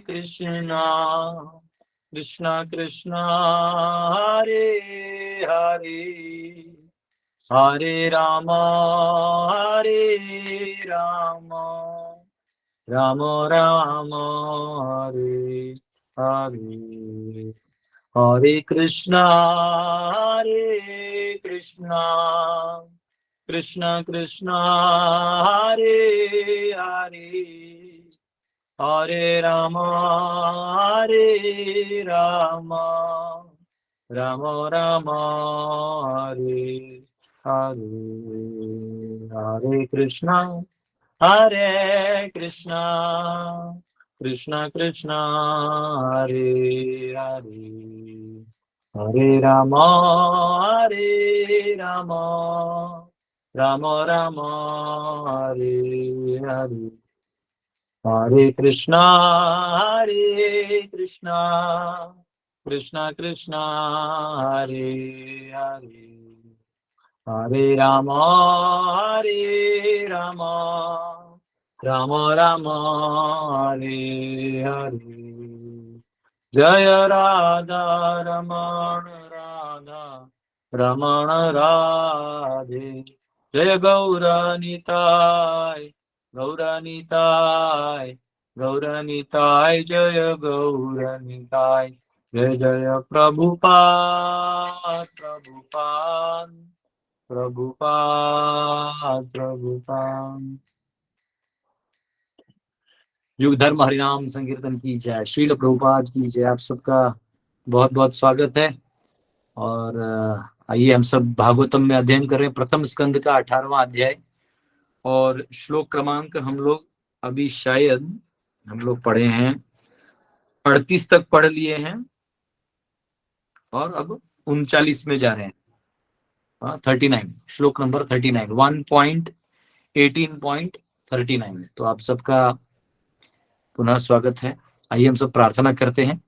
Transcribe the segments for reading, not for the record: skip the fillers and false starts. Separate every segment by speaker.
Speaker 1: कृष्णा कृष्णा कृष्णा हरे हरे हरे राम राम राम हरे हरे हरे कृष्णा कृष्णा कृष्णा हरे हरे हरे राम राम राम हरे हरे हरे कृष्णा कृष्णा कृष्णा हरे हरे हरे राम राम राम हरे हरे हरे कृष्णा कृष्णा कृष्णा हरे हरे हरे राम राम राम हरे हरे जय राधा रमण राधे जय गौरनिताय जय गौरनिताय जय जय प्रभुपाद युग धर्म हरिनाम संकीर्तन की जय, श्रील प्रभुपाद की जय। आप सबका बहुत बहुत स्वागत है। और आइए हम सब भागवतम में अध्ययन करें, प्रथम स्कंद का 18वां अध्याय और श्लोक क्रमांक हम लोग अभी शायद हम लोग पढ़े हैं 38 तक पढ़ लिए हैं और अब 39 में जा रहे हैं। 39 श्लोक नंबर 39 1.18.39। तो आप सबका पुनः स्वागत है। आइए हम सब प्रार्थना करते हैं।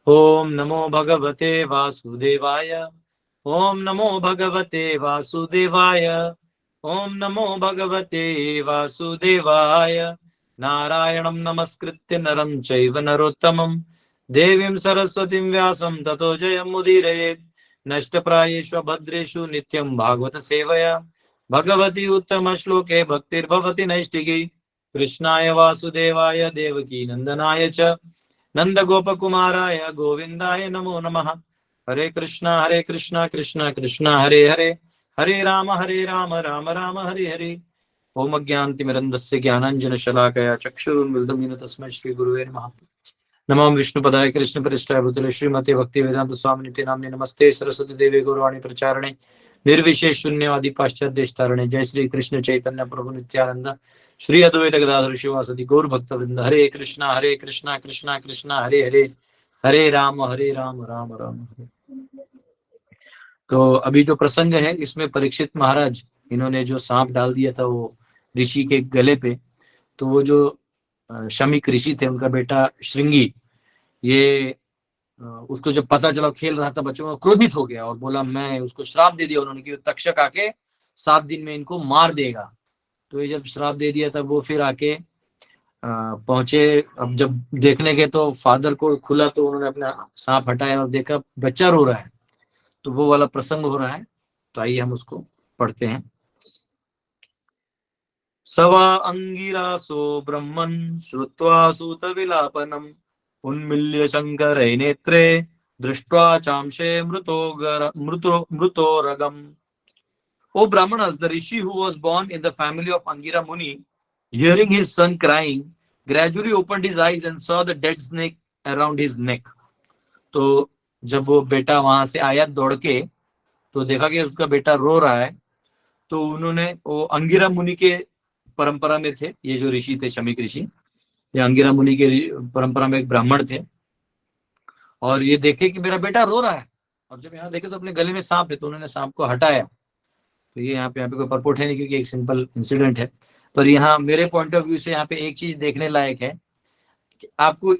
Speaker 1: ओम नमो भगवते वासुदेवाय ओम नमो भगवते वासुदेवाय ओम नमो भगवते वासुदेवाय नारायणं नमस्कृत्य नरं चैव नरोत्तमं देवीं सरस्वतीं व्यासं ततो जयमुदीरयेत् नष्टप्रायेषु भद्रेषु नित्यं भागवत सेवया भगवती उत्तम श्लोके भक्तिर्भवति नैष्टिकी कृष्णाय वासुदेवाय देवकी नंदनाय च नंद गोपकुमाराय गोविंदाय नमो नमः। हरे कृष्णा कृष्णा कृष्णा हरे हरे हरे राम राम राम हरे हरे। ओम अज्ञानतिमिरन्धस्य ज्ञानाञ्जनशलाकया चक्षुरुन्मिलितं येन तस्मै श्रीगुरुवे नमः। नमो विष्णुपदाय कृष्णप्रेष्ठाय भूतले श्रीमते भक्तिवेदांत स्वामिनिते नाम्ने नमस्ते सरस्वती देवी गौरवाणी प्रचारणे निर्विशेष शून्यवादी पाश्चात्य देशतारणे जय श्री कृष्ण चैतन्य प्रभु नित्यानंद श्री अद्वैत गदाधर शिवासदि गौर भक्तवृंद। हरे कृष्णा कृष्णा कृष्णा हरे हरे हरे राम राम राम हरे। तो अभी जो प्रसंग है इसमें परीक्षित महाराज इन्होंने जो सांप डाल दिया था वो ऋषि के गले पे, तो वो जो शमीक ऋषि थे उनका बेटा श्रृंगी, ये उसको जब पता चला, खेल रहा था बच्चों में, क्रोधित हो गया और बोला, मैं उसको श्राप दे दिया उन्होंने कि तक्षक आके 7 दिन में इनको मार देगा। तो ये जब श्राप दे दिया तब वो फिर आके पहुंचे। अब जब देखने के तो फादर को खुला तो उन्होंने अपना सांप हटाया और देखा बच्चा रो रहा है, तो वो वाला प्रसंग हो रहा है। तो आइए हम उसको पढ़ते हैं। सवा अंगिरासो ब्रह्मन् श्रुत्वा सूत विलापनम् उन्मिल्य शंकरै नेत्रे दृष्ट्वा चांशे मृतो रगम। O Brahmanas, the rishi who was born in the family of Angira Muni, hearing his son crying, gradually opened his eyes and saw the dead snake around his neck. तो जब वो बेटा वहां से आया दौड़ के तो देखा कि उसका बेटा रो रहा है, तो उन्होंने, वो अंगिरा मुनि के परंपरा में थे, ये जो ऋषि थे शमीक ऋषि, ये अंगिरा मुनि के परंपरा में एक ब्राह्मण थे, और ये देखे कि मेरा बेटा रो रहा है। और जब यहाँ देखे तो अपने गले में सांप है, तो उन्होंने सांप को हटाया। तो ये यहाँ पे कोई परपोर्ट है नहीं क्योंकि एक सिंपल इंसिडेंट है, पर यहाँ मेरे पॉइंट ऑफ व्यू से यहाँ पे एक चीज देखने लायक है कि आपको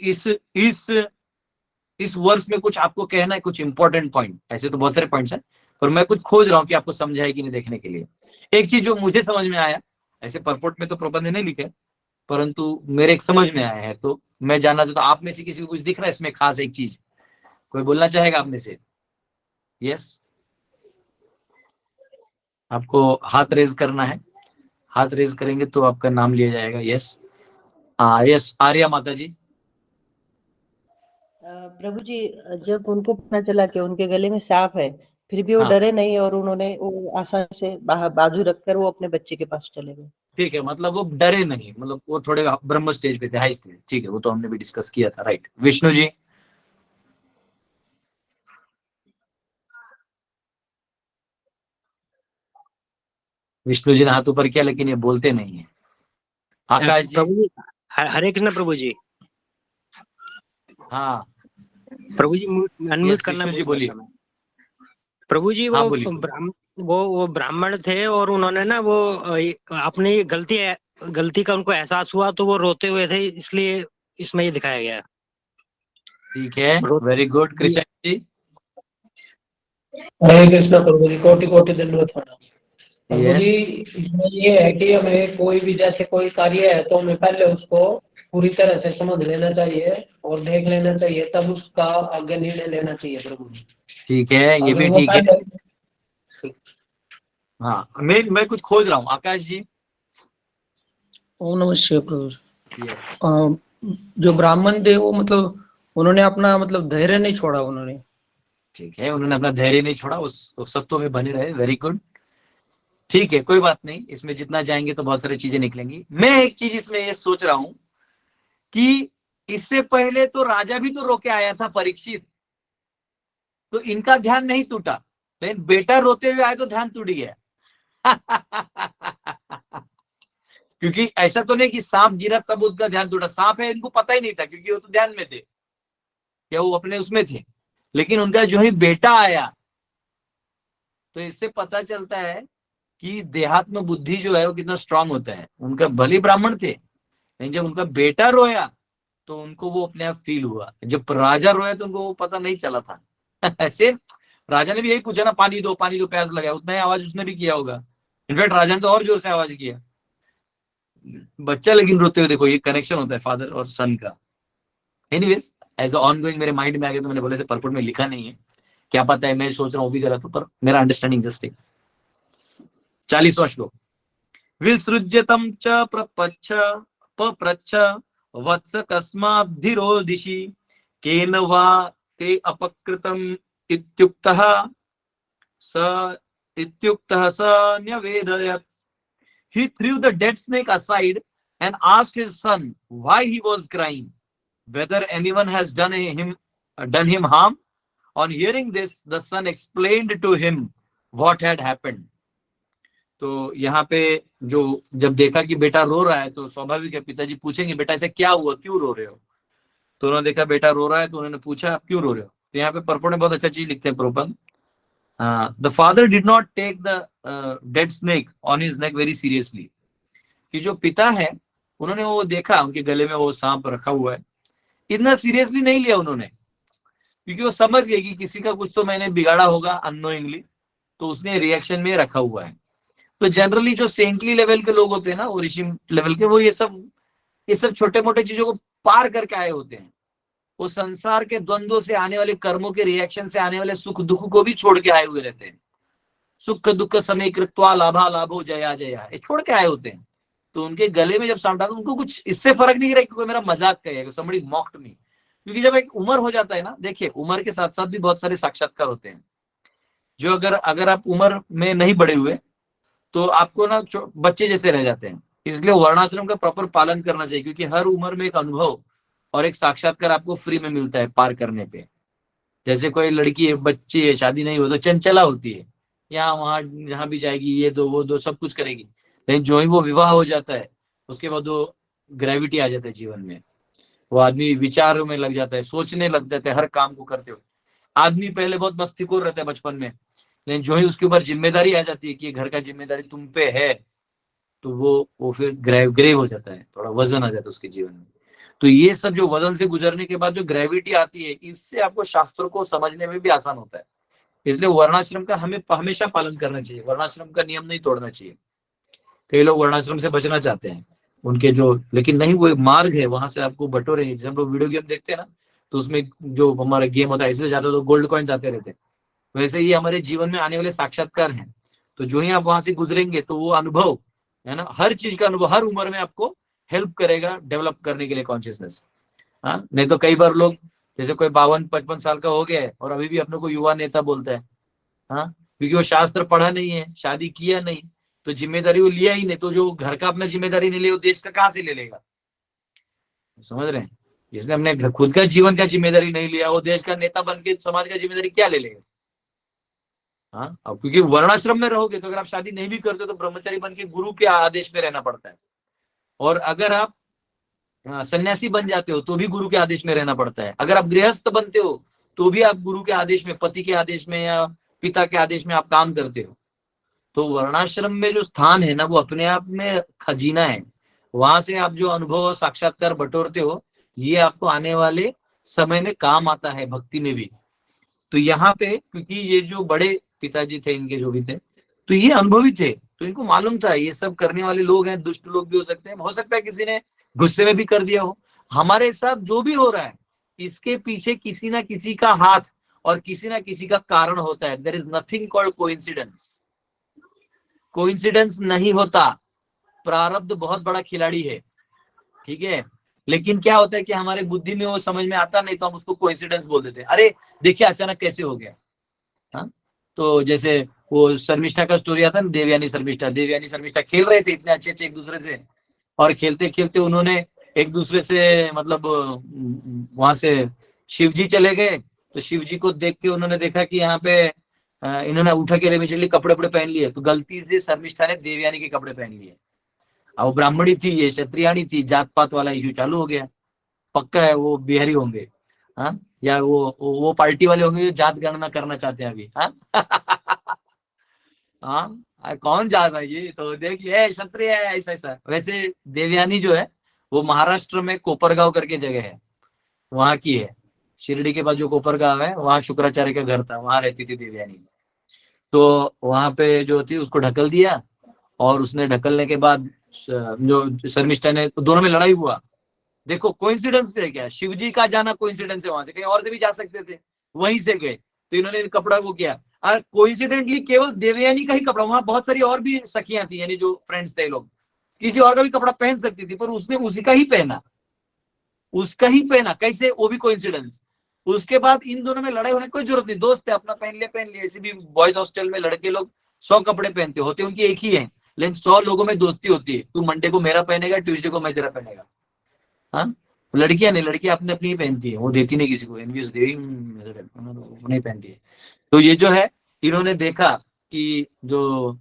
Speaker 1: इस वर्ष में कुछ आपको कहना है, कुछ इंपॉर्टेंट पॉइंट। ऐसे तो बहुत सारे पॉइंट्स हैं, पर मैं कुछ खोज रहा हूँ कि आपको समझाए कि नहीं देखने के लिए। एक चीज जो मुझे समझ में आया, ऐसे परपोर्ट में तो प्रबंध नहीं लिखे, परंतु मेरे एक समझ में आया है, तो मैं जानना चाहता हूँ आप में से किसी को कुछ दिख रहा है इसमें खास एक चीज? कोई बोलना चाहेगा आप में से? यस, आपको हाथ रेज करना है, हाथ रेज करेंगे तो आपका नाम लिया जाएगा। यस, यस, आर्या माता जी।
Speaker 2: प्रभु जी, जब उनको पता चला कि उनके गले में सांप है, फिर भी वो
Speaker 1: हाँ,
Speaker 2: डरे नहीं और उन्होंने वो आसान से बाजू रखकर वो अपने बच्चे के पास चले गए।
Speaker 1: ठीक है, मतलब वो डरे नहीं, मतलब वो थोड़े ब्रह्म स्टेज पे थे, हाई थे। ठीक है, वो तो हमने भी डिस्कस किया था, राइट। विष्णु जी, विष्णु जी ने हाथ ऊपर किया लेकिन ये बोलते नहीं है। आकाश जी।
Speaker 3: प्रभु जी, हरे कृष्ण प्रभु जी।
Speaker 1: हाँ,
Speaker 3: प्रभु जी, अनम्यूट
Speaker 1: यस,
Speaker 3: करना
Speaker 1: विष्णु जी
Speaker 3: भूल गया
Speaker 1: बोलिए।
Speaker 3: था मैं। प्रभु जी,
Speaker 1: हाँ, बोलिए बोलिए।
Speaker 3: वो ब्राह्मण थे और उन्होंने ना वो अपनी गलती का उनको एहसास हुआ तो वो रोते हुए थे, इसलिए इसमें ये दिखाया गया है।
Speaker 1: ठीक है,
Speaker 3: रो
Speaker 1: वेरी गुड। कृष्ण जी।
Speaker 4: हरे कृष्णा प्रभु जी, कोटि कोटि दंडवत प्रणाम। प्रभु जी,
Speaker 1: यस,
Speaker 4: इसमें ये है कि हमें कोई भी जैसे कोई कार्य है तो हमें पहले उसको पूरी तरह से समझ लेना चाहिए और देख लेना चाहिए, तब उसका आगे निर्णय लेना चाहिए प्रभु जी।
Speaker 1: ठीक है, ये
Speaker 4: अगर
Speaker 1: भी
Speaker 4: वो
Speaker 1: ठीक है।
Speaker 4: पहले
Speaker 1: हाँ, मैं कुछ खोज रहा हूँ। आकाश जी।
Speaker 5: ओम नमः शिवाय प्रभु।
Speaker 1: यस,
Speaker 5: जो ब्राह्मण थे वो मतलब उन्होंने अपना मतलब धैर्य नहीं छोड़ा उन्होंने।
Speaker 1: ठीक है, उन्होंने अपना धैर्य नहीं छोड़ा, उस सत्व में बने रहे। Very good. ठीक है, कोई बात नहीं, इसमें जितना जाएंगे तो बहुत सारी चीजें निकलेंगी। मैं एक चीज इसमें ये सोच रहा हूं कि इससे पहले तो राजा भी तो रोके आया था, परीक्षित, तो इनका ध्यान नहीं टूटा, लेकिन बेटा रोते हुए आए तो ध्यान टूट गया। क्योंकि ऐसा तो नहीं कि सांप गिरा तब उसका ध्यान टूटा, सांप है इनको पता ही नहीं था क्योंकि वो तो ध्यान में थे, क्या वो अपने उसमें थे। लेकिन उनका जो ही बेटा आया तो इससे पता चलता है कि देहात्म बुद्धि जो है वो कितना स्ट्रांग होता है। उनका भले ब्राह्मण थे, लेकिन जब उनका बेटा रोया तो उनको वो अपने आप फील हुआ। जब राजा रोया तो उनको वो पता नहीं चला था। ऐसे राजा ने भी यही पूछा ना, पानी दो पानी दो, प्यास लगाया, उतना ही आवाज उसने भी किया होगा। इनफैक्ट राजा ने तो और जोर से आवाज किया। बच्चा लेकिन रोते हुए, देखो ये कनेक्शन होता है फादर और सन का। एनीवेज, एज ऑन गोइंग मेरे माइंड में आ गया तो मैंने बोले से परपुट में लिखा नहीं है, क्या पता है मैं सोच रहा हूँ भी गलत हो, पर मेरा अंडरस्टैंडिंग जस्ट एक 40वां श्लोक। विसृज्यतम च प्रपच्छ पप्रच्छ वत्स कस्माद्धिरोदिषि केन वा ते अपकृतम इत्युक्तः स स न्यवेदयत्। He threw the dead snake aside and asked his son why he was crying, whether anyone has done him harm. On hearing this, the son explained to him what had happened. तो यहाँ पे जो जब देखा कि बेटा रो रहा है तो स्वाभाविक है पिताजी पूछेंगे बेटा ऐसा क्या हुआ, क्यों रो रहे हो। तो उन्होंने देखा बेटा रो रहा है तो उन्होंने पूछा आप क्यों रो रहे हो। तो यहाँ पे परपो ने बहुत अच्छा चीज लिखते हैं प्रोपन। The father did not take the dead snake on his neck very seriously. कि जो पिता है उन्होंने वो देखा उनके गले में वो सांप रखा हुआ है, इतना सीरियसली नहीं लिया उन्होंने, क्योंकि वो समझ गए कि किसी का कुछ तो मैंने बिगाड़ा होगा अननोइंगली, तो उसने रिएक्शन में रखा हुआ है। तो जनरली जो सेंटली लेवल के लोग होते हैं ना, वो ऋषि लेवल के, वो ये सब छोटे मोटे चीजों को पार करके आए होते हैं। वो संसार के द्वंद्वों से आने वाले कर्मों के रिएक्शन से आने वाले सुख दुख को भी छोड़ के आए हुए रहते हैं। सुख दुख समय कृत्वा लाभा लाभो जया जया, ये छोड़ के आए होते हैं। तो उनके गले में जब सांप डाला उनको कुछ इससे फर्क नहीं रहा कि कोई मेरा मजाक करेगा, समबडी मॉक्ड मी। क्योंकि जब एक उम्र हो जाता है ना, देखिए उम्र के साथ साथ भी बहुत सारे साक्षात्कार होते हैं। जो अगर आप उम्र में नहीं बढ़े हुए तो आपको ना बच्चे जैसे रह जाते हैं। इसलिए वर्णाश्रम का प्रॉपर पालन करना चाहिए, क्योंकि हर उम्र में एक अनुभव और एक साक्षात्कार आपको फ्री में मिलता है पार करने पे। जैसे कोई लड़की है, बच्ची है, शादी नहीं हो तो चंचला होती है, यहाँ वहां जहां भी जाएगी, ये दो वो दो सब कुछ करेगी। लेकिन जो ही वो विवाह हो जाता है उसके बाद वो ग्रेविटी आ जाता है जीवन में। वो आदमी विचारों में लग जाता है, सोचने लग जाता है हर काम को करते हुए। आदमी पहले बहुत मस्तीखोर रहता है बचपन में, लेकिन जो ही उसके ऊपर जिम्मेदारी आ जाती है कि घर का जिम्मेदारी तुम पे है, तो वो फिर ग्रेव हो जाता है, थोड़ा वजन आ जाता है उसके जीवन में। तो ये सब जो वजन से गुजरने के बाद जो ग्रेविटी आती है, इससे आपको शास्त्रों को समझने में भी आसान होता है। इसलिए वर्णाश्रम का हमें हमेशा पालन करना चाहिए, वर्णाश्रम का नियम नहीं तोड़ना चाहिए। कई लोग वर्णाश्रम से बचना चाहते हैं, उनके जो, लेकिन नहीं, वो एक मार्ग है, वहां से आपको बटोरे। जैसे हम लोग वीडियो गेम देखते हैं ना, तो उसमें जो हमारा गेम होता है, इससे ज्यादा तो गोल्ड कॉइन्स आते रहते हैं, वैसे ही हमारे जीवन में आने वाले साक्षात्कार हैं। तो जो ही आप वहां से गुजरेंगे तो वो अनुभव है ना, हर चीज का अनुभव हर उम्र में आपको हेल्प करेगा डेवलप करने के लिए कॉन्शियसनेस। हाँ, नहीं तो कई बार लोग, जैसे कोई 52-55 साल का हो गया है और अभी भी अपने को युवा नेता बोलता है, हाँ, क्योंकि वो शास्त्र पढ़ा नहीं है, शादी किया नहीं, तो जिम्मेदारी वो लिया ही नहीं, तो जो घर का अपना जिम्मेदारी नहीं ले, वो देश का कहाँ से ले लेगा? समझ रहे हैं? जिसने हमने खुद का जीवन का जिम्मेदारी नहीं लिया, वो देश का नेता बन के समाज का जिम्मेदारी क्या ले लेगा? हाँ, अब क्योंकि वर्णाश्रम में रहोगे तो अगर आप शादी नहीं भी करते तो ब्रह्मचारी बन के गुरु के आदेश में रहना पड़ता है, और अगर आप सन्यासी बन जाते हो तो भी गुरु के आदेश में रहना पड़ता है, अगर आप गृहस्थ बनते हो तो भी आप गुरु के आदेश में, पति के आदेश में या पिता के आदेश में आप काम करते हो। तो वर्णाश्रम में जो स्थान है ना, वो अपने आप में खजीना है। वहां से आप जो अनुभव और साक्षात्कार बटोरते हो, ये आपको आने वाले समय में काम आता है, भक्ति में भी। तो यहाँ पे क्योंकि ये जो बड़े पिताजी थे, इनके जो भी थे, तो ये अनुभवी थे, तो इनको मालूम था ये सब करने वाले लोग हैं, दुष्ट लोग भी हो सकता है किसी ने गुस्से में भी कर दिया हो। हमारे साथ जो भी हो रहा है, इसके पीछे किसी ना किसी का हाथ और किसी ना किसी का कारण होता है। There is nothing called coincidence. Coincidence नहीं होता। प्रारब्ध बहुत बड़ा खिलाड़ी है, ठीक है, लेकिन क्या होता है कि हमारे बुद्धि में वो समझ में आता नहीं, तो हम उसको कोइंसिडेंस बोल देते हैं। अरे देखिए अचानक कैसे हो गया। हाँ, तो जैसे वो शर्मिष्ठा का स्टोरी आता है ना, देवयानी शर्मिष्ठा खेल रहे थे इतने अच्छे अच्छे एक दूसरे से, और खेलते खेलते उन्होंने एक दूसरे से मतलब वहां से शिव जी चले गए, तो शिव जी को देख के उन्होंने देखा कि यहाँ पे इन्होंने उठा के इमीडिएटली कपड़े पहन लिए, तो गलती से शर्मिष्ठा ने देवयानी के कपड़े पहन लिए। अब वो ब्राह्मणी थी, ये क्षत्रियाणी थी, जात पात वाला इश्यू चालू हो गया। पक्का है वो बिहारी होंगे, हाँ, या वो पार्टी वाले होंगे जो जात गणना करना चाहते हैं अभी। हाँ हाँ, कौन जात है ये, तो देख लिया क्षत्रिय है, ऐसा ऐसा। वैसे देवयानी जो है वो महाराष्ट्र में कोपरगांव करके जगह है, वहां की है। शिरडी के पास जो कोपरगांव है, वहां शुक्राचार्य का घर था, वहां रहती थी देवयानी। तो वहां पे जो थी उसको ढकल दिया, और उसने ढकलने के बाद जो शर्मिष्ठा ने, तो दोनों में लड़ाई हुआ। देखो कोइंसिडेंस है क्या, शिवजी का जाना कोइंसिडेंस है, वहां से कहीं और से भी जा सकते थे, वहीं से गए, तो इन्होंने कपड़ा को किया। और कोइंसिडेंटली केवल देवयानी का ही कपड़ा, वहां बहुत सारी और भी सखियां थी, यानी जो फ्रेंड्स थे लोग, किसी और का भी कपड़ा पहन सकती थी, पर उसने उसी का ही पहना, कैसे, वो भी कोइंसिडेंस। उसके बाद इन दोनों में लड़ाई होने की कोई जरूरत नहीं, दोस्त थे, अपना पहन लिया। ऐसे भी बॉयज हॉस्टल में लड़के लोग 100 कपड़े पहनते होते, उनकी एक ही है, लेकिन 100 लोगों में दोस्ती होती है। तू मंडे को मेरा पहनेगा, ट्यूसडे को मैं तेरा पहनेगा। हाँ, लड़कियां नहीं, लड़कियां अपने अपनी ही पहनती है, वो देती नहीं किसी को, एनवीएस नहीं पहनती है। तो ये जो है, इन्होंने देखा कि जो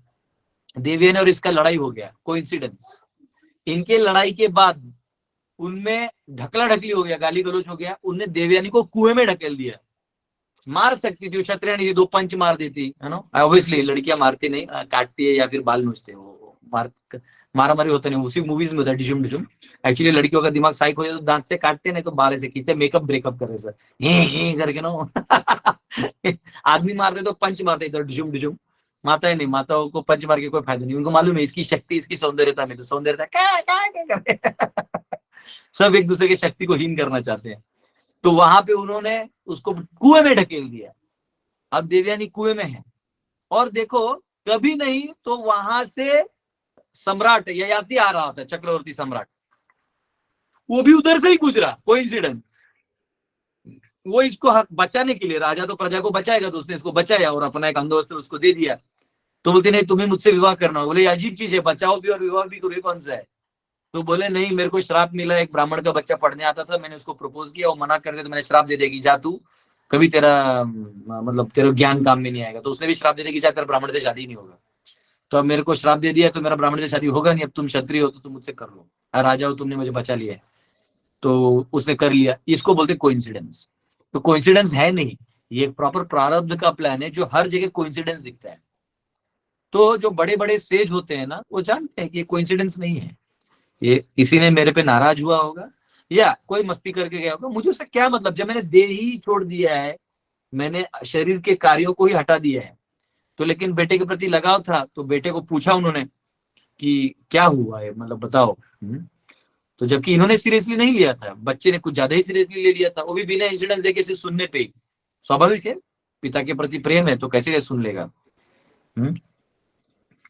Speaker 1: देवयानी और इसका लड़ाई हो गया, कोइंसिडेंस। इनके लड़ाई के बाद उनमें ढकला ढकली हो गया, गाली गलौज हो गया, उनने देवयानी को कुएं में ढकेल दिया। मार सकती थी, क्षत्रियाणी 2 पंच मार देती है ना, ऑब्वियसली लड़कियां मारती नहीं, काटती है या फिर बाल नोचते, वो मारा मारी होता नहीं, उसी मूवीज में होता है डिशुम डिशुम। एक्चुअली लड़कियों का दिमाग साइक हो जाए तो दांत से काटते, नहीं तो बाल से खींचते, मेकअप ब्रेकअप कर रहे सर करके ना। आदमी मारते तो पंच मारते इधर डिशुम डिशुम, माताएं नहीं, माताओं को पंच मार के कोई फायदा नहीं, उनको मालूम है इसकी शक्ति, इसकी सौंदर्यता में, तो सौंदर्यता क्या सब एक दूसरे की शक्ति को हीन करना चाहते हैं। तो वहां पे उन्होंने उसको कुएं में ढकेल दिया। अब देवयानी कुएं में है, और देखो कभी नहीं तो वहां से सम्राट ययाति आ रहा था, चक्रवर्ती सम्राट, वो भी उधर से ही गुजरा, कोइंसिडेंस। वो इसको बचाने के लिए, राजा तो प्रजा को बचाएगा, तो उसने इसको बचाया और अपना एक अंगवस्त्र उसको दे दिया। तो बोलते नहीं तुम्हें मुझसे विवाह करना हो, बोले अजीब चीज है, बचाओ भी और विवाह भी करो, कौन सा है? तो बोले नहीं, मेरे को श्राप मिला, एक ब्राह्मण का बच्चा पढ़ने आता था, मैंने उसको प्रपोज किया, वो मना कर दिया, तो मैंने श्राप दे देगी, जा तू कभी तेरा मतलब तेरा ज्ञान काम में नहीं आएगा। तो उसने भी श्राप दे देगी, जा तेरा ब्राह्मण से शादी नहीं होगा। तो अब मेरे को श्राप दे दिया, तो मेरा ब्राह्मण से शादी होगा नहीं, अब तुम क्षत्रिय हो तो तुम मुझसे कर लो, राजा हो, तुमने मुझे बचा लिया है। तो उसने कर लिया। इसको बोलते कोइंसिडेंस। तो कोइंसिडेंस है नहीं, ये एक प्रॉपर प्रारब्ध का प्लान है, जो हर जगह कोइंसिडेंस दिखता है। तो जो बड़े बड़े सेज होते हैं ना, वो जानते हैं कि ये कोइंसिडेंस नहीं है, ये किसी ने मेरे पे नाराज हुआ होगा या कोई मस्ती करके गया होगा, मुझे उससे क्या मतलब, जब मैंने देह ही छोड़ दिया है, मैंने शरीर के कार्यों को ही हटा दिया है। तो लेकिन बेटे के प्रति लगाव था, तो बेटे को पूछा उन्होंने कि क्या हुआ है, मतलब बताओ। तो जबकि इन्होंने सीरियसली नहीं लिया था, बच्चे ने कुछ ज्यादा ही सीरियसली ले लिया था, वो भी बिना इंसिडेंस देखे से सुनने पे ही। स्वाभाविक है, पिता के प्रति प्रेम है तो कैसे सुन लेगा।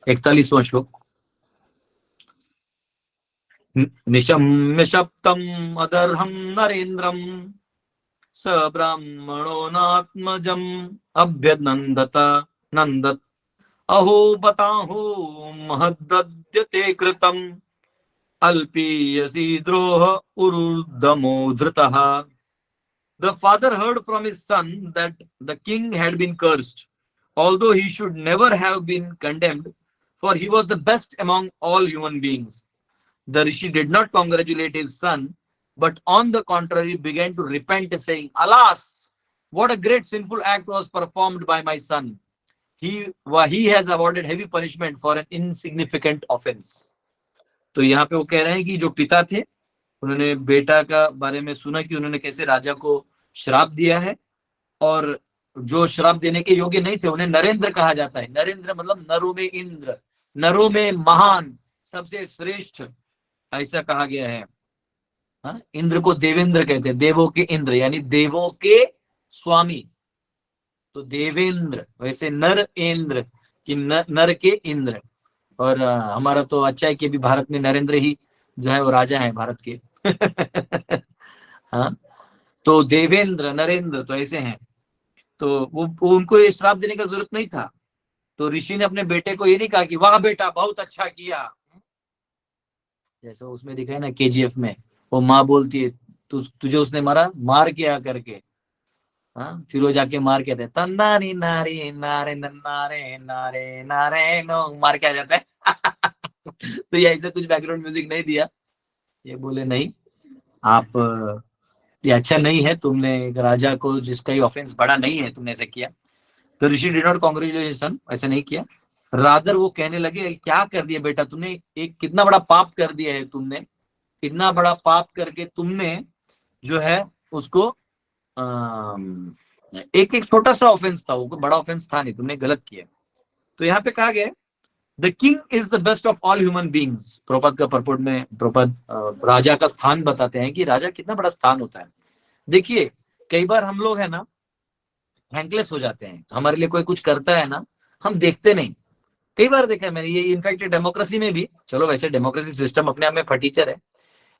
Speaker 1: 41वां श्लोक। निशम्य शब्दम अदर्हम नरेन्द्रम स ब्राह्मणो नात्मजम अभ्यनंदत नंदत अहो बताहो महद्दद्यते कृतम अल्पीयसी द्रोह उरुदमो धृतः। The father heard from his son that the king had been cursed, although he should never have been condemned, for he was the best among all human beings. The rishi did not congratulate his son, but on the contrary began to repent, saying, "Alas, what a great sinful act was performed by my son. He has awarded heavy punishment for an insignificant offense." तो यहाँ पे वो कह रहे हैं कि जो पिता थे उन्होंने बेटा का बारे में सुना कि उन्होंने कैसे राजा को श्राप दिया है, और जो श्राप देने के योग्य नहीं थे उन्हें नरेंद्र कहा जाता है। नरेंद्र मतलब नरों में इंद्र, नरों में महान, सबसे श्रेष्ठ, ऐसा कहा गया है। हाँ, इंद्र को देवेंद्र कहते हैं, देवों के इंद्र यानी देवों के स्वामी, तो देवेंद्र, वैसे नर इंद्र कि नर के इंद्र। और हमारा तो अच्छा है कि अभी भारत में नरेंद्र ही जो है वो राजा है भारत के। हाँ, तो देवेंद्र नरेंद्र तो ऐसे हैं, तो वो उनको ये श्राप देने का जरूरत नहीं था। तो ऋषि ने अपने बेटे को ये नहीं कहा कि वाह बेटा बहुत अच्छा किया, जैसे उसमें दिखा है ना KGF में, वो माँ बोलती है तुझे उसने मारा, मार किया करके। हाँ, फिर वो जाके मार के आते तन्नारी नारी नारे नारे नारे नारे नो, मार के आ जाता है। तो ये ऐसा कुछ बैकग्राउंड म्यूजिक नहीं दिया, ये बोले नहीं आप, ये अच्छा नहीं है, तुमने एक राजा को जिसका ये ऑफेंस बड़ा नहीं है तुमने ऐसा किया। तो ऋषि डिड नॉट कॉन्ग्रेचुलेशन, ऐसा नहीं किया। रादर वो कहने लगे क्या कर दिया बेटा तुमने, एक कितना बड़ा पाप कर दिया है तुमने, इतना बड़ा पाप करके तुमने जो है उसको एक एक छोटा सा ऑफेंस था, वो बड़ा ऑफेंस था नहीं, तुमने गलत किया। तो यहाँ पे कहा गया the king is the best of all human beings. Prabhupada का परपोर्ट में प्रभुपाद राजा का स्थान बताते हैं कि राजा कितना बड़ा स्थान होता है। देखिए कई बार हम लोग है ना हैंकलेस हो जाते हैं, हमारे लिए कोई कुछ करता है ना हम देखते नहीं। कई बार देखा है मैंने, ये इनफैक्ट डेमोक्रेसी में भी, चलो वैसे डेमोक्रेसी सिस्टम अपने आप में फटीचर है,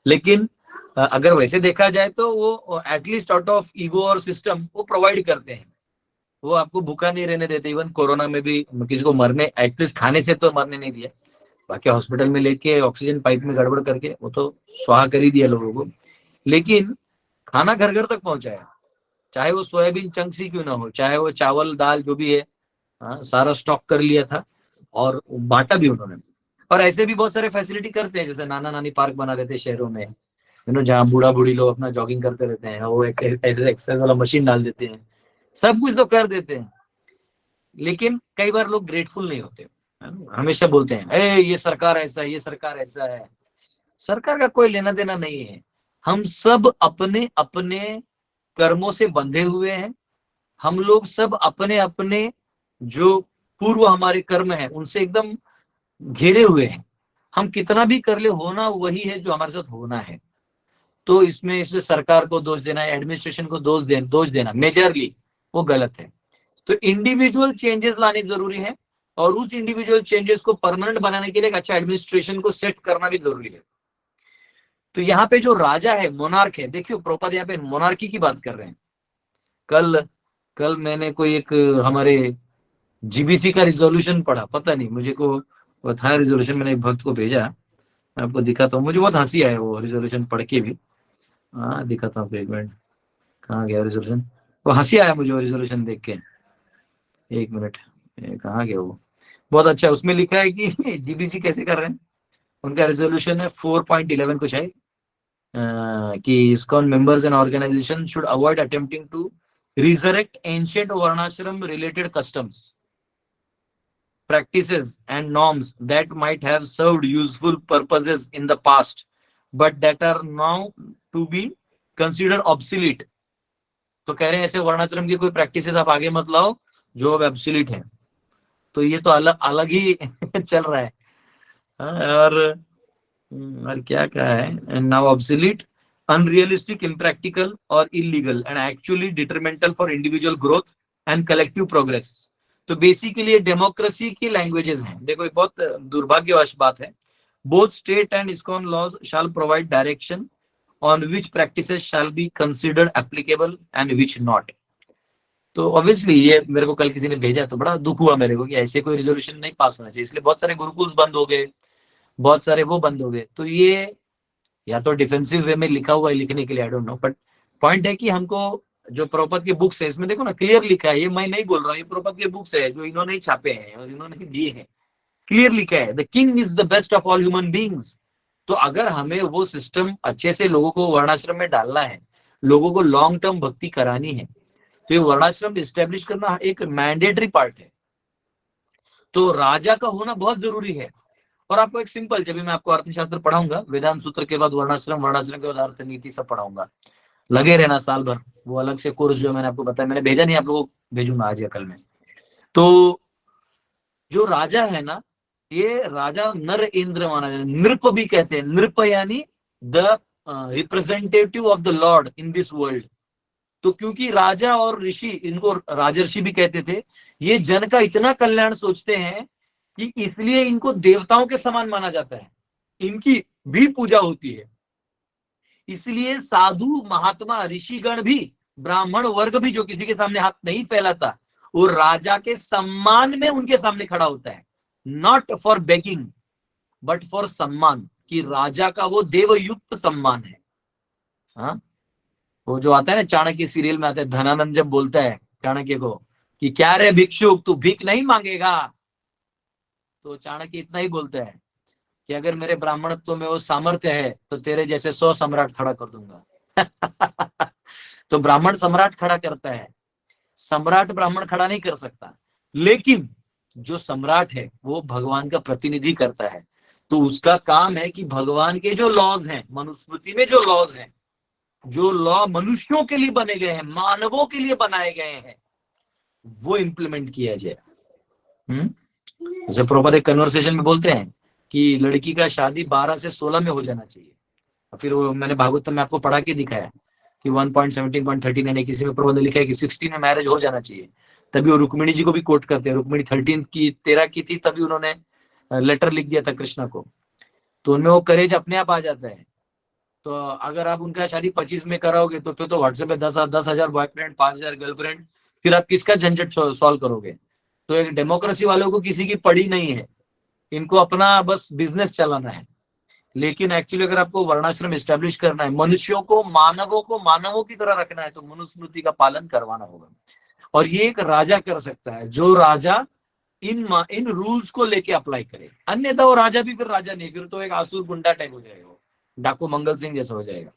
Speaker 1: लेकिन अगर वैसे देखा जाए तो वो एटलीस्ट आउट ऑफ ईगो और सिस्टम वो प्रोवाइड करते हैं, वो आपको भूखा नहीं रहने देते। इवन कोरोना में भी किसी को मरने, एटलीस्ट खाने से तो मरने नहीं दिया, बाकी हॉस्पिटल में लेके ऑक्सीजन पाइप में गड़बड़ करके वो तो स्वाहा कर ही दिया लोगों को, लेकिन खाना घर घर तक पहुंचाया, चाहे वो सोयाबीन चंक सी क्यों ना हो, चाहे वो चावल दाल जो भी है, सारा स्टॉक कर लिया था और बांटा भी उन्होंने। और ऐसे भी बहुत सारे फैसिलिटी करते हैं, जैसे नाना नानी पार्क बना देते हैं शहरों में, जहाँ बूढ़ा बूढ़ी लोग अपना जॉगिंग करते रहते हैं, वो एक ऐसे एक्सरसाइज वाला मशीन डाल देते हैं, सब कुछ तो कर देते हैं, लेकिन कई बार लोग ग्रेटफुल नहीं होते, हमेशा बोलते हैं ये सरकार ऐसा है, ये सरकार ऐसा है। सरकार का कोई लेना देना नहीं है, हम सब अपने अपने कर्मों से बंधे हुए हैं, हम लोग सब अपने अपने जो पूर्व हमारे कर्म है उनसे एकदम घेरे हुए हैं, हम कितना भी कर ले होना वही है जो हमारे साथ होना है। तो इसमें सरकार को दोष देना, एडमिनिस्ट्रेशन को दोष देना मेजरली वो गलत है। तो इंडिविजुअल चेंजेस लाने जरूरी है, और उस इंडिविजुअल चेंजेस को परमानेंट बनाने के लिए एक अच्छा एडमिनिस्ट्रेशन को सेट करना भी जरूरी है। तो यहाँ पे जो राजा है, मोनार्क है, देखियो प्रभुपाद यहाँ पे मोनार्की की बात कर रहे हैं। कल मैंने कोई एक हमारे GBC का रिजोल्यूशन पढ़ा, पता नहीं मुझे को था रिजोल्यूशन, मैंने एक भक्त को भेजा, मैं आपको दिखाता हूँ, मुझे बहुत हंसी आया वो रिजोल्यूशन पढ़ के भी। हाँ दिखाता हूँ, एक मिनट, कहाँ गया रिजोल्यूशन, वो हंसी आया मुझे वो रिजोल्यूशन देख के, एक मिनट कहाँ गया वो, बहुत अच्छा। उसमें लिखा है कि GBC कैसे कर रहे हैं, उनका रिजोल्यूशन है 4.11 कुछ है कि ISKCON members and organizations should avoid attempting to resurrect ancient varnashram related customs, practices and norms that might have served useful purposes in the past but that are now to be considered obsolete। तो कह रहे हैं ऐसे वर्णाश्रम की कोई practices आप आगे मत लाओ जो अब obsolete है। तो ये तो अलग अलग ही चल रहा है। और और क्या क्या है, नाउ ऑब्सोलीट, अनरियलिस्टिक, इम्प्रैक्टिकल और illegal and actually detrimental for individual growth and collective progress. तो बेसिकली ये डेमोक्रेसी की लैंग्वेजेस हैं। देखो, एक बहुत दुर्भाग्यवश बात है, both state and ISKCON laws shall provide direction on which practices shall be considered applicable and which not. तो ऑब्वियसली ये मेरे को कल किसी ने भेजा तो बड़ा दुख हुआ मेरे को कि ऐसे कोई रिजोल्यूशन नहीं पास होना चाहिए, इसलिए बहुत सारे गुरुकुल्स बंद हो गए, बहुत सारे वो बंद हो गए। तो ये या तो डिफेंसिव वे में लिखा हुआ है लिखने के लिए, I don't know, but point है कि हमको जो प्रभुपाद के बुक्स है इसमें देखो ना, क्लियर लिखा है, ये मैं नहीं बोल रहा हूँ, ये प्रभुपाद के बुक्स है जो इन्होंने ही छापे हैं और इन्होंने दिए हैं, क्लियर लिखा है, the king is the best of all human beings. तो अगर हमें वो सिस्टम अच्छे से लोगों को वर्णाश्रम में डालना है, लोगों को लॉन्ग टर्म भक्ति करानी है, तो ये वर्णाश्रम इस्टेब्लिश करना एक मैंडेटरी पार्ट है। तो राजा का होना बहुत जरूरी है। और आपको एक सिंपल, जब भी मैं आपको अर्थशास्त्र पढ़ाऊंगा, वेदांत सूत्र के बाद वर्णाश्रम, वर्णाश्रम के बाद अर्थ नीति सब पढ़ाऊंगा, लगे रहना साल भर। वो अलग से कोर्स जो मैंने आपको बताया, मैंने भेजा नहीं, आप लोगों को भेजूंगा आज या कल में। तो जो राजा है ना, ये राजा नर इंद्र माना जाता है, नृप भी कहते हैं, नृप यानी the representative of the Lord in this world. तो क्योंकि राजा और ऋषि, इनको राजर्षि भी कहते थे, ये जन का इतना कल्याण सोचते हैं कि इसलिए इनको देवताओं के समान माना जाता है, इनकी भी पूजा होती है। इसलिए साधु महात्मा ऋषिगण भी, ब्राह्मण वर्ग भी, जो किसी के सामने हाथ नहीं फैलाता, वो राजा के सम्मान में उनके सामने खड़ा होता है, not for begging but for सम्मान, कि राजा का वो देवयुक्त सम्मान है। हाँ, वो जो आता है ना चाणक्य सीरियल में आता है, धनानंद जब बोलता है चाणक्य को कि क्या रे भिक्षुक, तू भीख नहीं मांगेगा, तो चाणक्य इतना ही बोलता है कि अगर मेरे ब्राह्मणत्व में वो सामर्थ्य है तो तेरे जैसे 100 सम्राट खड़ा कर दूंगा। तो ब्राह्मण सम्राट खड़ा करता है, सम्राट ब्राह्मण खड़ा नहीं कर सकता। लेकिन जो सम्राट है वो भगवान का प्रतिनिधि करता है, तो उसका काम है कि भगवान के जो लॉज हैं, मनुस्मृति में जो लॉज हैं, जो लॉ मनुष्यों के लिए बने गए हैं, मानवों के लिए बनाए गए हैं, वो इंप्लीमेंट किया जाए। जैसे प्रभुपाद एक कन्वर्सेशन में बोलते हैं कि लड़की का शादी 12 से 16 में हो जाना चाहिए। फिर वो मैंने भागवतम में आपको पढ़ा के दिखाया कि 1.17.39 किसी में प्रबंध लिखा है कि 16 में मैरिज हो जाना चाहिए। तभी वो रुक्मिणी जी को भी कोट करते हैं, रुक्मिणी 13 की थी, तभी उन्होंने लेटर लिख दिया था कृष्णा को, तो उनमें वो करेज अपने आप आ जाता है। तो अगर आप उनका शादी 25 में कराओगे तो फिर तो व्हाट्सएप पे 10,000 बॉयफ्रेंड, 5,000 गर्लफ्रेंड, फिर आप किसका झंझट सॉल्व करोगे। तो एक डेमोक्रेसी वालों को किसी की पड़ी नहीं है, इनको अपना बस बिजनेस चलाना है। लेकिन एक्चुअली अगर आपको वर्णाश्रम एस्टेब्लिश करना है, मनुष्यों को, मानवों की तरह रखना है, तो मनुस्मृति का पालन करवाना होगा। और ये एक राजा कर सकता है, जो राजा इन रूल्स को लेके अप्लाई करे। अन्यथा वो राजा भी फिर राजा नहीं, फिर तो एक आसुर गुंडा टाइप हो जाएगा, डाकू मंगल सिंह जैसा हो जाएगा।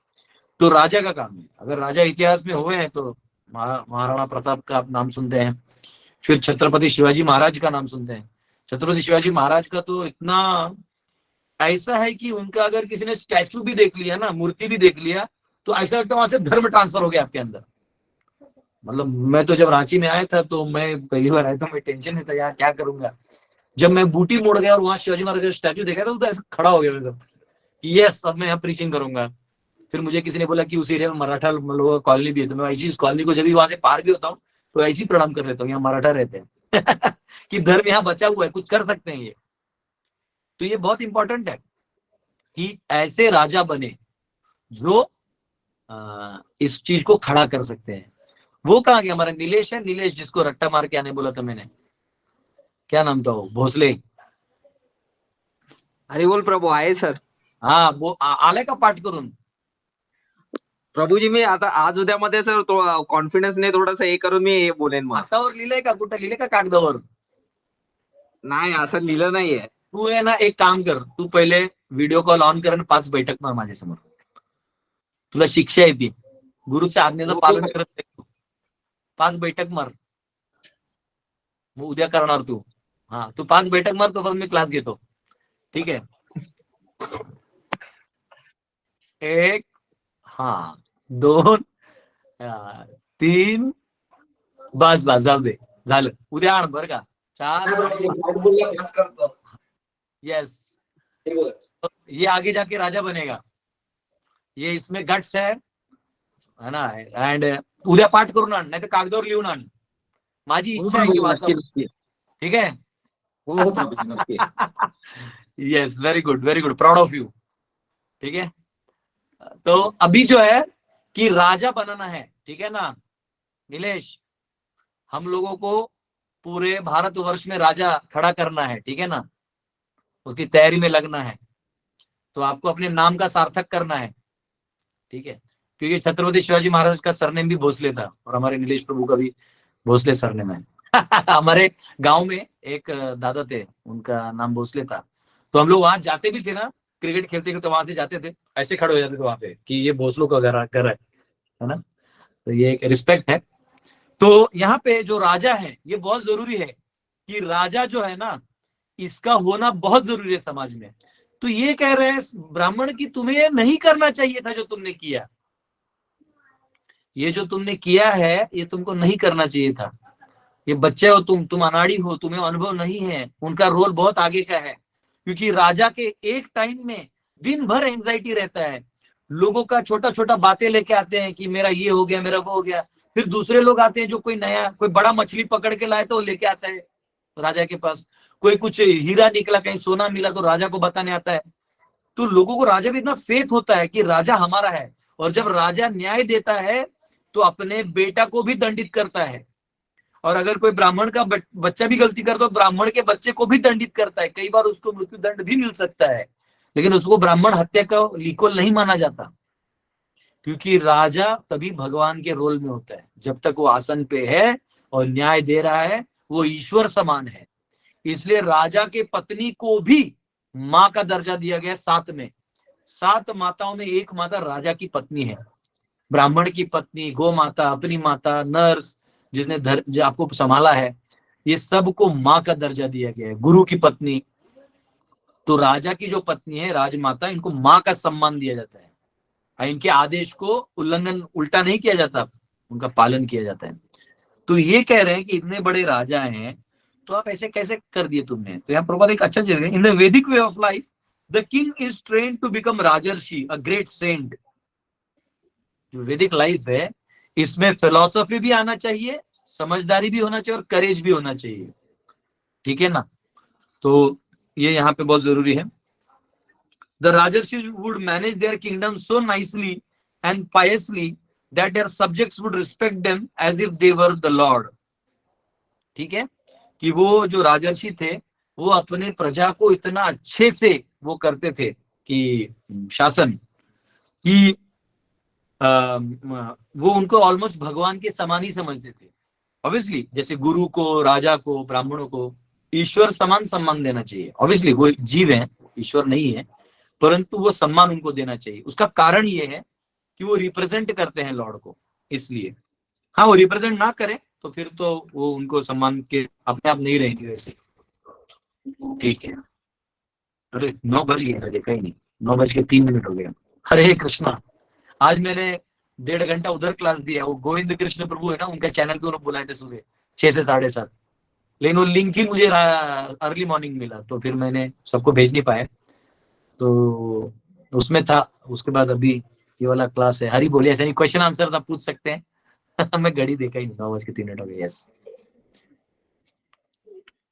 Speaker 1: तो राजा का काम है। अगर राजा इतिहास में हुए हैं तो महाराणा प्रताप का आप नाम सुनते हैं, फिर छत्रपति शिवाजी महाराज का नाम सुनते हैं। छत्रपति शिवाजी महाराज का तो इतना ऐसा है कि उनका अगर किसी ने स्टैचू भी देख लिया ना, मूर्ति भी देख लिया, तो ऐसा लगता है वहां से धर्म ट्रांसफर हो गया आपके अंदर। मतलब मैं तो जब रांची में आया था, तो मैं पहली बार आया था, मैं टेंशन नहीं था यार क्या करूंगा। जब मैं बूटी मोड़ गया और वहां शिवाजी महाराज का स्टैचू देखा था, तो ऐसा खड़ा हो गया मैं, सब यस अब मैं यहाँ प्रीचिंग करूंगा। फिर मुझे किसी ने बोला कि उस एरिया में मराठा लोगों का कॉलोनी भी है, तो मैं ऐसी उस कॉलोनी को जब भी वहां से पार भी होता हूँ तो ऐसी प्रणाम कर लेता हूँ, यहाँ मराठा रहते हैं कि धर्म यहाँ बचा हुआ है, कुछ कर सकते हैं ये। तो ये बहुत इंपॉर्टेंट है कि ऐसे राजा बने जो इस चीज को खड़ा कर सकते हैं। वो कहाँ गया हमारा नीलेश है, नीलेश जिसको रट्टा मार के आने बोला था मैंने, क्या नाम था वो, भोसले।
Speaker 6: हरी बोल प्रभू आहे सर.
Speaker 1: हा वो आलाय का पाठ करून?
Speaker 6: प्रभूजी मी आता आज उद्यामध्ये सर कॉन्फिडन्स नाही, थोडंसं हे करून मी हे बोलेन. मग
Speaker 1: हातावर लिहिलंय का, कुठं लिहिलंय का कागदावर?
Speaker 6: नाही असं लिहिलं नाहीये.
Speaker 1: तू आहे ना एक काम कर, तू पहिले व्हिडिओ कॉल ऑन कर आणि 5 बैठक मार माझ्यासमोर, तुला शिक्षा येते. गुरुच्या आज्ञेचं पालन करत नाही, 5 बैठक मार. मग उद्या करणार तू. हा तू 5 बैठक मार, तो मी क्लास घेतो. ठीक आहे. 1 हा 2 3 बस जाऊ दे, झालं. उद्या आण बरं का. 4 येस. ये आगे जाके राजा बनेगा, ये इसमें गट्स है ना. अँड उद्या पाठ करून आण, नाही तर कागदावर लिहून आण. माझी
Speaker 6: हो
Speaker 1: इच्छा आहे की
Speaker 6: प्रभूजी, नक्की
Speaker 1: वाचावं.
Speaker 6: नक्की.
Speaker 1: ठीक आहे.
Speaker 6: हो हो प्रभूजी, नक्की.
Speaker 1: Yes, very good, proud of you. ठीक है. तो अभी जो है कि राजा बनाना है, ठीक है ना नीलेश, हम लोगों को पूरे भारतवर्ष में राजा खड़ा करना है, ठीक है ना, उसकी तैयारी में लगना है. तो आपको अपने नाम का सार्थक करना है, ठीक है, क्योंकि छत्रपति शिवाजी महाराज का सरनेम भी भोसले था और हमारे नीलेश प्रभु का भी भोसले सरनेम है. हमारे गांव में एक दादा थे, उनका नाम भोसले था. तो हम लोग वहां जाते भी थे ना, क्रिकेट खेलते थे, तो वहां से जाते थे, ऐसे खड़े हो जाते थे वहां पे कि ये भोसलों का घर है ना. तो ये एक रिस्पेक्ट है. तो यहाँ पे जो राजा है, ये बहुत जरूरी है कि राजा जो है ना, इसका होना बहुत जरूरी है समाज में. तो ये कह रहे हैं ब्राह्मण की तुम्हें नहीं करना चाहिए था जो तुमने किया. ये जो तुमने किया है ये तुमको नहीं करना चाहिए था. ये बच्चे हो तुम अनाड़ी हो, तुम्हें अनुभव नहीं है. उनका रोल बहुत आगे का है, क्योंकि राजा के एक टाइम में दिन भर एंजाइटी रहता है. लोगों का छोटा छोटा बातें लेके आते हैं कि मेरा ये हो गया, मेरा वो हो गया. फिर दूसरे लोग आते हैं जो कोई नया, कोई बड़ा मछली पकड़ के लाए तो वो लेके आता है राजा के पास. कोई कुछ हीरा निकला, कहीं सोना मिला तो राजा को बताने आता है. तो लोगों को राजा भी इतना फेथ होता है कि राजा हमारा है. और जब राजा न्याय देता है तो अपने बेटा को भी दंडित करता है. और अगर कोई ब्राह्मण का बच्चा भी गलती करता है तो ब्राह्मण के बच्चे को भी दंडित करता है. कई बार उसको मृत्यु दंड भी मिल सकता है, लेकिन उसको ब्राह्मण हत्या का लीकोल नहीं माना जाता, क्योंकि राजा तभी भगवान के रोल में होता है. जब तक वो आसन पे है और न्याय दे रहा है, वो ईश्वर समान है. इसलिए राजा के पत्नी को भी माँ का दर्जा दिया गया. 7 में 7 माताओं में एक माता राजा की पत्नी है. ब्राह्मण की पत्नी, गौ माता, अपनी माता, नर्स जिसने जो आपको संभाला है, ये सबको माँ का दर्जा दिया गया है. गुरु की पत्नी. तो राजा की जो पत्नी है राजमाता, इनको माँ का सम्मान दिया जाता है. इनके आदेश को उल्लंघन उल्टा नहीं किया जाता, उनका पालन किया जाता है. तो ये कह रहे हैं कि इतने बड़े राजा हैं तो आप ऐसे कैसे कर दिए तुमने. तो यहाँ प्रभुपाद एक अच्छा चीज है, in the Vedic way of life the king is trained to become rajarshi, a great saint. जो वैदिक लाइफ है इसमें फिलॉसफी भी आना चाहिए, समझदारी भी होना चाहिए और करेज भी होना चाहिए. ठीक है ना. तो ये यहाँ पे बहुत जरूरी है. The Rajarshis would manage their kingdom so nicely and piously that their subjects would respect them as if they were the Lord. ठीक है, कि वो जो राजर्षि थे वो अपने प्रजा को इतना अच्छे से वो करते थे कि शासन कि वो उनको ऑलमोस्ट भगवान के समान ही समझते थे. ऑब्वियसली जैसे गुरु को, राजा को, ब्राह्मणों को ईश्वर समान सम्मान देना चाहिए. ऑब्वियसली वो जीव है, ईश्वर नहीं है, परंतु वो सम्मान उनको देना चाहिए. उसका कारण ये है कि वो रिप्रेजेंट करते हैं लॉर्ड को. इसलिए हाँ, वो रिप्रेजेंट ना करें तो फिर तो वो उनको सम्मान के अपने आप नहीं रहेंगे वैसे. ठीक है. अरे 9 बज गए, देखा ही नहीं. 9:03 हो गया. हरे कृष्णा. आज मैंने 1.5 घंटा उधर क्लास दिया. वो गोविंद कृष्ण प्रभु है ना, उनका चैनल पे उन्होंने बुलाए थे सुबह 6 से 7:30, लेकिन वो लिंक ही मुझे अर्ली मॉर्निंग मिला तो फिर मैंने सबको भेज नहीं पाया. तो उसमें था. उसके बाद अभी ये वाला क्लास है. हरी बोलिए. ऐसे नहीं क्वेश्चन आंसर आप पूछ सकते हैं. मैं घड़ी देखा ही नहीं. 9:03 हो गए. Yes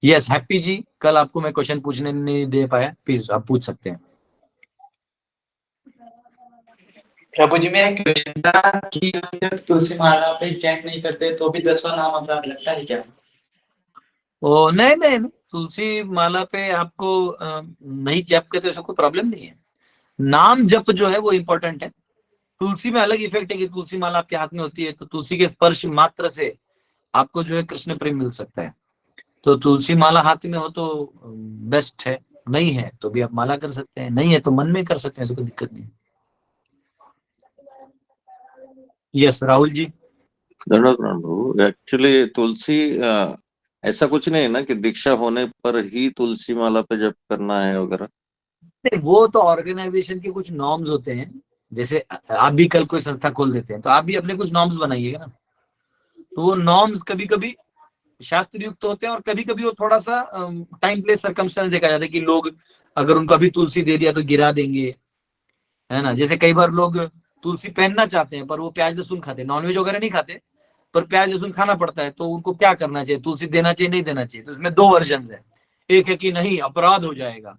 Speaker 1: yes. हैप्पी जी, कल आपको मैं क्वेश्चन पूछने नहीं दे पाया, प्लीज आप पूछ सकते हैं.
Speaker 7: प्रभु जी, मेरा क्वेश्चन था कि जब तुलसी माला पे जप नहीं करते तो भी 10वां नाम अपराध लगता है क्या?
Speaker 1: ओ नहीं नहीं, तुलसी माला पे आपको नहीं जप करते तो कोई प्रॉब्लम नहीं है. नाम जप जो है वो इम्पोर्टेंट है. तुलसी में अलग इफेक्ट है कि तुलसी माला आपके हाथ में होती है तो तुलसी के स्पर्श मात्र से आपको जो है कृष्ण प्रेम मिल सकता है. तो तुलसी माला हाथ में हो तो बेस्ट है. नहीं है तो भी आप माला कर सकते हैं, नहीं है तो मन में कर सकते हैं, ऐसे कोई दिक्कत नहीं. यस राहुल जी.
Speaker 8: धन्यवाद प्रभु. एक्चुअली तुलसी ऐसा कुछ नहीं है ना कि दीक्षा होने पर ही तुलसी माला पे जप करना है वगैरह.
Speaker 1: नहीं, वो तो ऑर्गेनाइजेशन के कुछ नॉर्म्स होते हैं. जैसे आप भी कल कोई संस्था खोल देते हैं तो आप भी अपने कुछ नॉर्म्स बनाइएगा ना. तो वो नॉर्म्स कभी कभी शास्त्र युक्त होते हैं और कभी कभी वो थोड़ा सा टाइम प्लेस सर्कमस्टेंस देखा जाता है कि लोग अगर उनको अभी तुलसी दे दिया तो गिरा देंगे, है ना। जैसे कई बार लोग तुलसी पहनना चाहते हैं पर वो प्याज लहसुन खाते हैं, नॉनवेज वगैरह नहीं खाते, पर प्याज लहसुन खाना पड़ता है, तो उनको क्या करना चाहिए, तुलसी देना चाहिए नहीं देना चाहिए। तो इसमें दो वर्जन है, एक है कि नहीं अपराध हो जाएगा,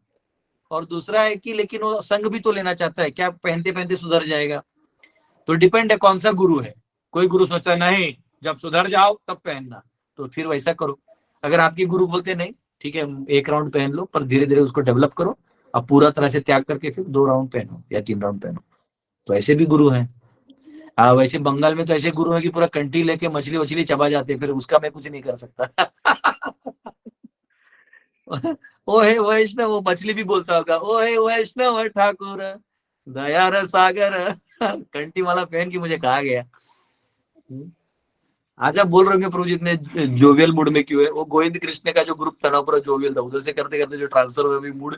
Speaker 1: और दूसरा है कि लेकिन वो संग भी तो लेना चाहता है, क्या पहनते पहनते सुधर जाएगा। तो डिपेंड है कौन सा गुरु है। कोई गुरु सोचता है नहीं जब सुधर जाओ तब पहनना, तो फिर वैसा करो। अगर आपके गुरु बोलते नहीं ठीक है 1 राउंड पहन लो, पर धीरे धीरे उसको डेवलप करो, अब पूरा तरह से त्याग करके फिर 2 राउंड पहनो या 3 राउंड पहनो, तो ऐसे भी गुरु हैं। वैसे बंगाल में तो ऐसे गुरु है कि पूरा कंटी लेके मछली वछली चबा जाते हैं, फिर उसका मैं कुछ नहीं कर सकता। ओ हे वैष्णव, वो मछली भी बोलता होगा, ओ हे वैष्णव ठाकुर दया रस सागर। कंटी वाला पहन के मुझे कहा गया। आज आप बोल रहे होंगे प्रभु जी इतने जोवियल मूड में क्यों है। वो गोविंद कृष्ण का जो ग्रुप था ना पूरा जोवियल था, उधर से करते करते जो ट्रांसफर हुआ मूड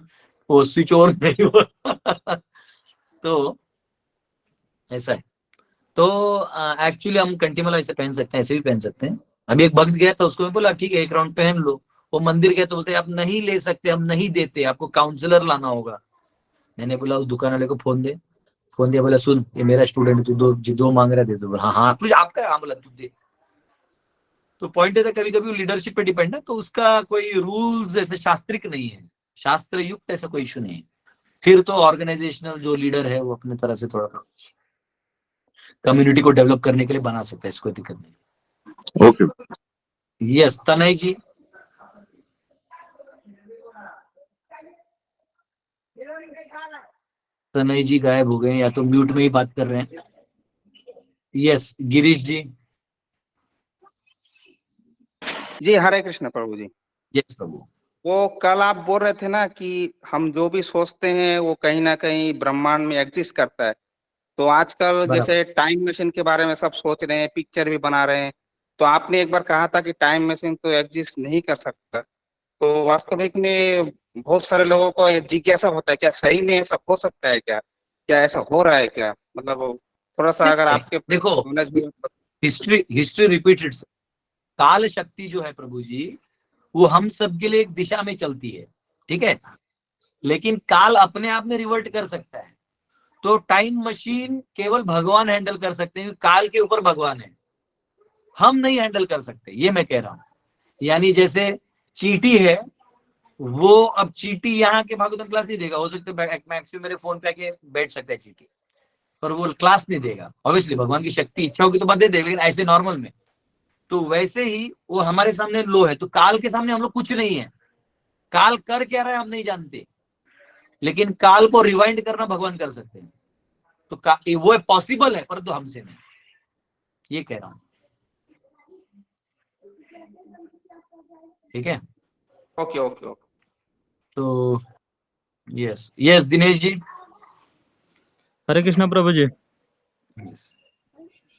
Speaker 1: वो स्विच ऑन नहीं हुआ। तो ऐसा है। तो एक्चुअली हम कंटी वाला ऐसे पहन सकते हैं, ऐसे भी पहन सकते हैं। अभी एक भक्त गया था, उसको मैं बोला ठीक है 1 राउंड पहन लो। वो मंदिर गया तो बोलते आप नहीं ले सकते, हम नहीं देते, आपको काउंसलर लाना होगा। मैंने बोला उस दुकान वाले को फोन दे। फोन दिया, बोला सुन ये मेरा स्टूडेंट, तू दो मांग रहा दे दो। हाँ हाँ कुछ आपका, हाँ बोला तू दे। तो पॉइंट है कभी कभी लीडरशिप पे डिपेंड है, तो उसका कोई रूल्स ऐसे शास्त्रिक नहीं है, शास्त्र युक्त ऐसा कोई इशू नहीं है। फिर तो ऑर्गेनाइजेशनल जो लीडर है वो अपने तरह से थोड़ा कम्युनिटी को डेवलप करने के लिए बना सकता है, इसको दिक्कत नहीं।
Speaker 8: ओके।
Speaker 1: यस तनय जी। तनय जी गायब हो गए, या तो म्यूट में ही बात कर रहे हैं। यस गिरीश जी।
Speaker 9: जी हरे कृष्ण प्रभु जी।
Speaker 1: यस प्रभु।
Speaker 9: वो कल आप बोल रहे थे ना कि हम जो भी सोचते हैं वो कहीं ना कहीं ब्रह्मांड में एग्जिस्ट करता है। तो आजकल जैसे टाइम मशीन के बारे में सब सोच रहे हैं, पिक्चर भी बना रहे हैं। तो आपने एक बार कहा था कि टाइम मशीन तो एग्जिस्ट नहीं कर सकता। तो वास्तविक में बहुत सारे लोगों को ये जिज्ञासा होता है, क्या सही में ऐसा हो सकता है, क्या क्या ऐसा हो रहा है क्या, मतलब थोड़ा सा अगर आपके
Speaker 1: देखो
Speaker 9: नॉलेज में।
Speaker 1: History repeated. काल शक्ति जो है प्रभु जी वो हम सबके लिए एक दिशा में चलती है, ठीक है, लेकिन काल अपने आप में रिवर्ट कर सकता है। तो टाइम मशीन केवल भगवान हैंडल कर सकते हैं, काल के ऊपर भगवान है, हम नहीं हैंडल कर सकते, ये मैं कह रहा हूं। यानी जैसे चींटी है, वो अब चींटी यहाँ के भागवतम क्लास नहीं देगा, हो सकता है मैक्सिमम मेरे फोन पे आके बैठ सकता है चींटी, पर वो क्लास नहीं देगा। ऑब्वियसली भगवान की शक्ति इच्छा होगी तो बात दे देगा, लेकिन ऐसे नॉर्मल में। तो वैसे ही वो हमारे सामने लो है, तो काल के सामने हम लोग कुछ नहीं है। काल कर क्या रहा है हम नहीं जानते, लेकिन काल को रिवाइंड करना भगवान कर सकते हैं। तो वो पॉसिबल है, परंतु हमसे नहीं, ये कह रहा हूं। ठीक है,
Speaker 9: ओके ओके ओके।
Speaker 1: तो यस यस दिनेश जी।
Speaker 10: हरे कृष्णा प्रभु जी।
Speaker 1: yes.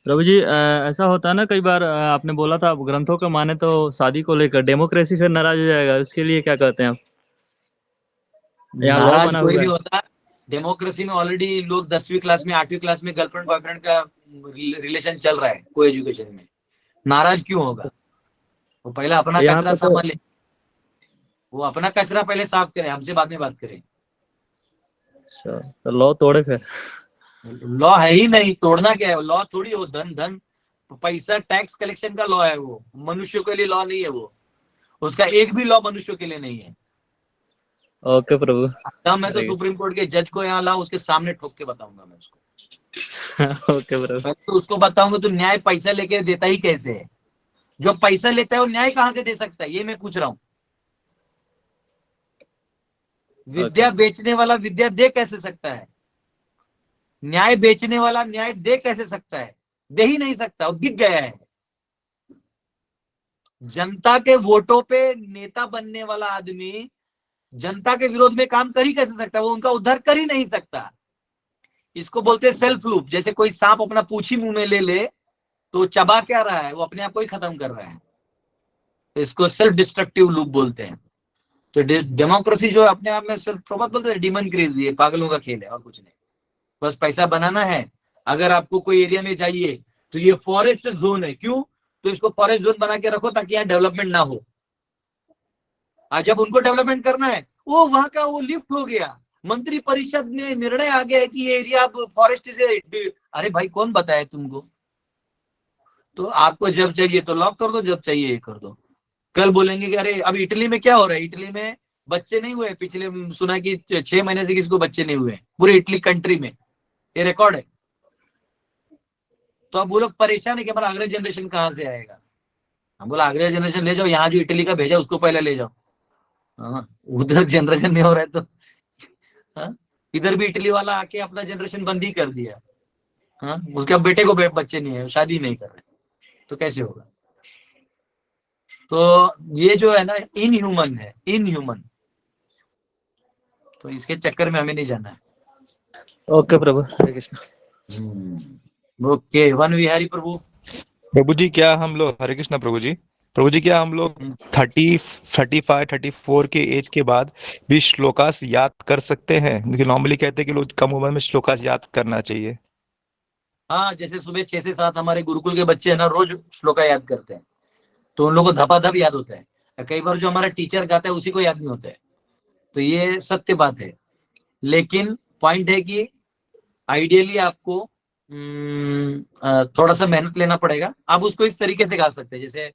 Speaker 10: प्रभु जी ऐसा होता है ना कई बार, आपने बोला था ग्रंथों के माने तो शादी को लेकर डेमोक्रेसी फिर नाराज हो जाएगा, उसके लिए क्या कहते हैं आप? यहाँ लॉ
Speaker 1: नाराज
Speaker 10: बना
Speaker 1: कोई
Speaker 10: हुआ
Speaker 1: नहीं
Speaker 10: है।
Speaker 1: होता। डेमोक्रेसी में ऑलरेडी लोग 10वीं क्लास में 8वीं क्लास में गर्लफ्रेंड बॉयफ्रेंड का रिलेशन चल रहा है को एजुकेशन में, नाराज क्यों होगा? वो पहले अपना
Speaker 10: यहाँ
Speaker 1: कचरा
Speaker 10: पे तो
Speaker 1: संभाले, वो अपना कचरा पहले साफ करे, हमसे बाद में बात करें।
Speaker 10: अच्छा, तो लॉ तोड़े फिर?
Speaker 1: लॉ है ही नहीं, तोड़ना क्या है? लॉ थोड़ी हो धन पैसा टैक्स कलेक्शन का लॉ है, वो मनुष्यों के लिए लॉ नहीं है। वो उसका एक भी लॉ मनुष्यों के लिए नहीं है।
Speaker 10: ओके प्रभु।
Speaker 1: तब मैं तो सुप्रीम कोर्ट के जज को यहाँ लाऊं, उसके सामने ठोक के बताऊंगा मैं उसको।
Speaker 10: ओके प्रभु।
Speaker 1: मैं तो उसको बताऊंगा तो न्याय पैसा लेके देता ही कैसे है? जो पैसा लेता है वो न्याय कहां से दे सकता है, ये मैं पूछ रहा हूं। विद्या बेचने वाला विद्या दे कैसे सकता है? न्याय बेचने वाला न्याय दे कैसे सकता है? दे ही नहीं सकता, वो बिक गया है। जनता के वोटों पे नेता बनने वाला आदमी जनता के विरोध में काम कर ही कैसे सकता है? वो उनका उद्धार कर ही नहीं सकता। इसको बोलते हैं सेल्फ लूप। जैसे कोई सांप अपना पूंछ ही मुंह में ले ले तो चबा क्या रहा है? वो अपने आप को ही खत्म कर रहा है। तो इसको सेल्फ डिस्ट्रक्टिव लूप बोलते हैं। तो डेमोक्रेसी जो अपने आप में सिर्फ प्रभात बोलते हैं डीमन क्रेजी है, पागलों का खेल है और कुछ नहीं। बस पैसा बनाना है। अगर आपको कोई एरिया में चाहिए तो ये फॉरेस्ट जोन है, क्यों? तो इसको फॉरेस्ट जोन बना के रखो ताकि यहाँ डेवलपमेंट ना हो। आज जब उनको डेवलपमेंट करना है वो वहां का वो लिफ्ट हो गया, मंत्री परिषद ने निर्णय आ गया है कि ये एरिया अब फॉरेस्ट से। अरे भाई कौन बताया तुमको? तो आपको जब चाहिए तो लॉक कर दो, जब चाहिए ये कर दो। कल बोलेंगे कि अरे अब इटली में क्या हो रहा है, इटली में बच्चे नहीं हुए, पिछले सुना कि 6 महीने से किसी को बच्चे नहीं हुए पूरे इटली कंट्री में, ये रिकॉर्ड है। तो अब वो लोग परेशान है कि हमारा अगला जनरेशन कहाँ से आएगा। हम बोला अगला जनरेशन ले जाओ, यहाँ जो इटली का भेजा उसको पहले ले जाओ। हाँ, उधर जनरेशन नहीं हो रहा है तो हाँ, इधर भी इटली वाला आके अपना जनरेशन बंद ही कर दिया। हाँ, उसके अब बेटे को बच्चे नहीं है, शादी नहीं कर रहे, तो कैसे होगा? तो ये जो है ना इनह्यूमन है, इनह्यूमन। तो इसके चक्कर में हमें नहीं जाना है।
Speaker 10: ओके प्रभु, हरे कृष्ण।
Speaker 1: ओके, वन विहारी प्रभु।
Speaker 11: प्रभु जी क्या हम लोग, हरे कृष्णा प्रभु जी क्या हम लोग 30, 35, 34 के एज के बाद भी श्लोकास याद कर सकते हैं? क्योंकि नॉर्मली कहते हैं कि लोग कम उम्र में श्लोकास याद करना चाहिए।
Speaker 1: हाँ, जैसे सुबह 6 से 7 हमारे गुरुकुल के बच्चे है ना, रोज श्लोका याद करते हैं, तो उन लोगों को धपाधप याद होता है। कई बार जो हमारा टीचर गाता है उसी को याद नहीं होता है, तो ये सत्य बात है। लेकिन पॉइंट है कि आइडियली आपको थोड़ा सा मेहनत लेना पड़ेगा। आप उसको इस तरीके से गा सकते हैं,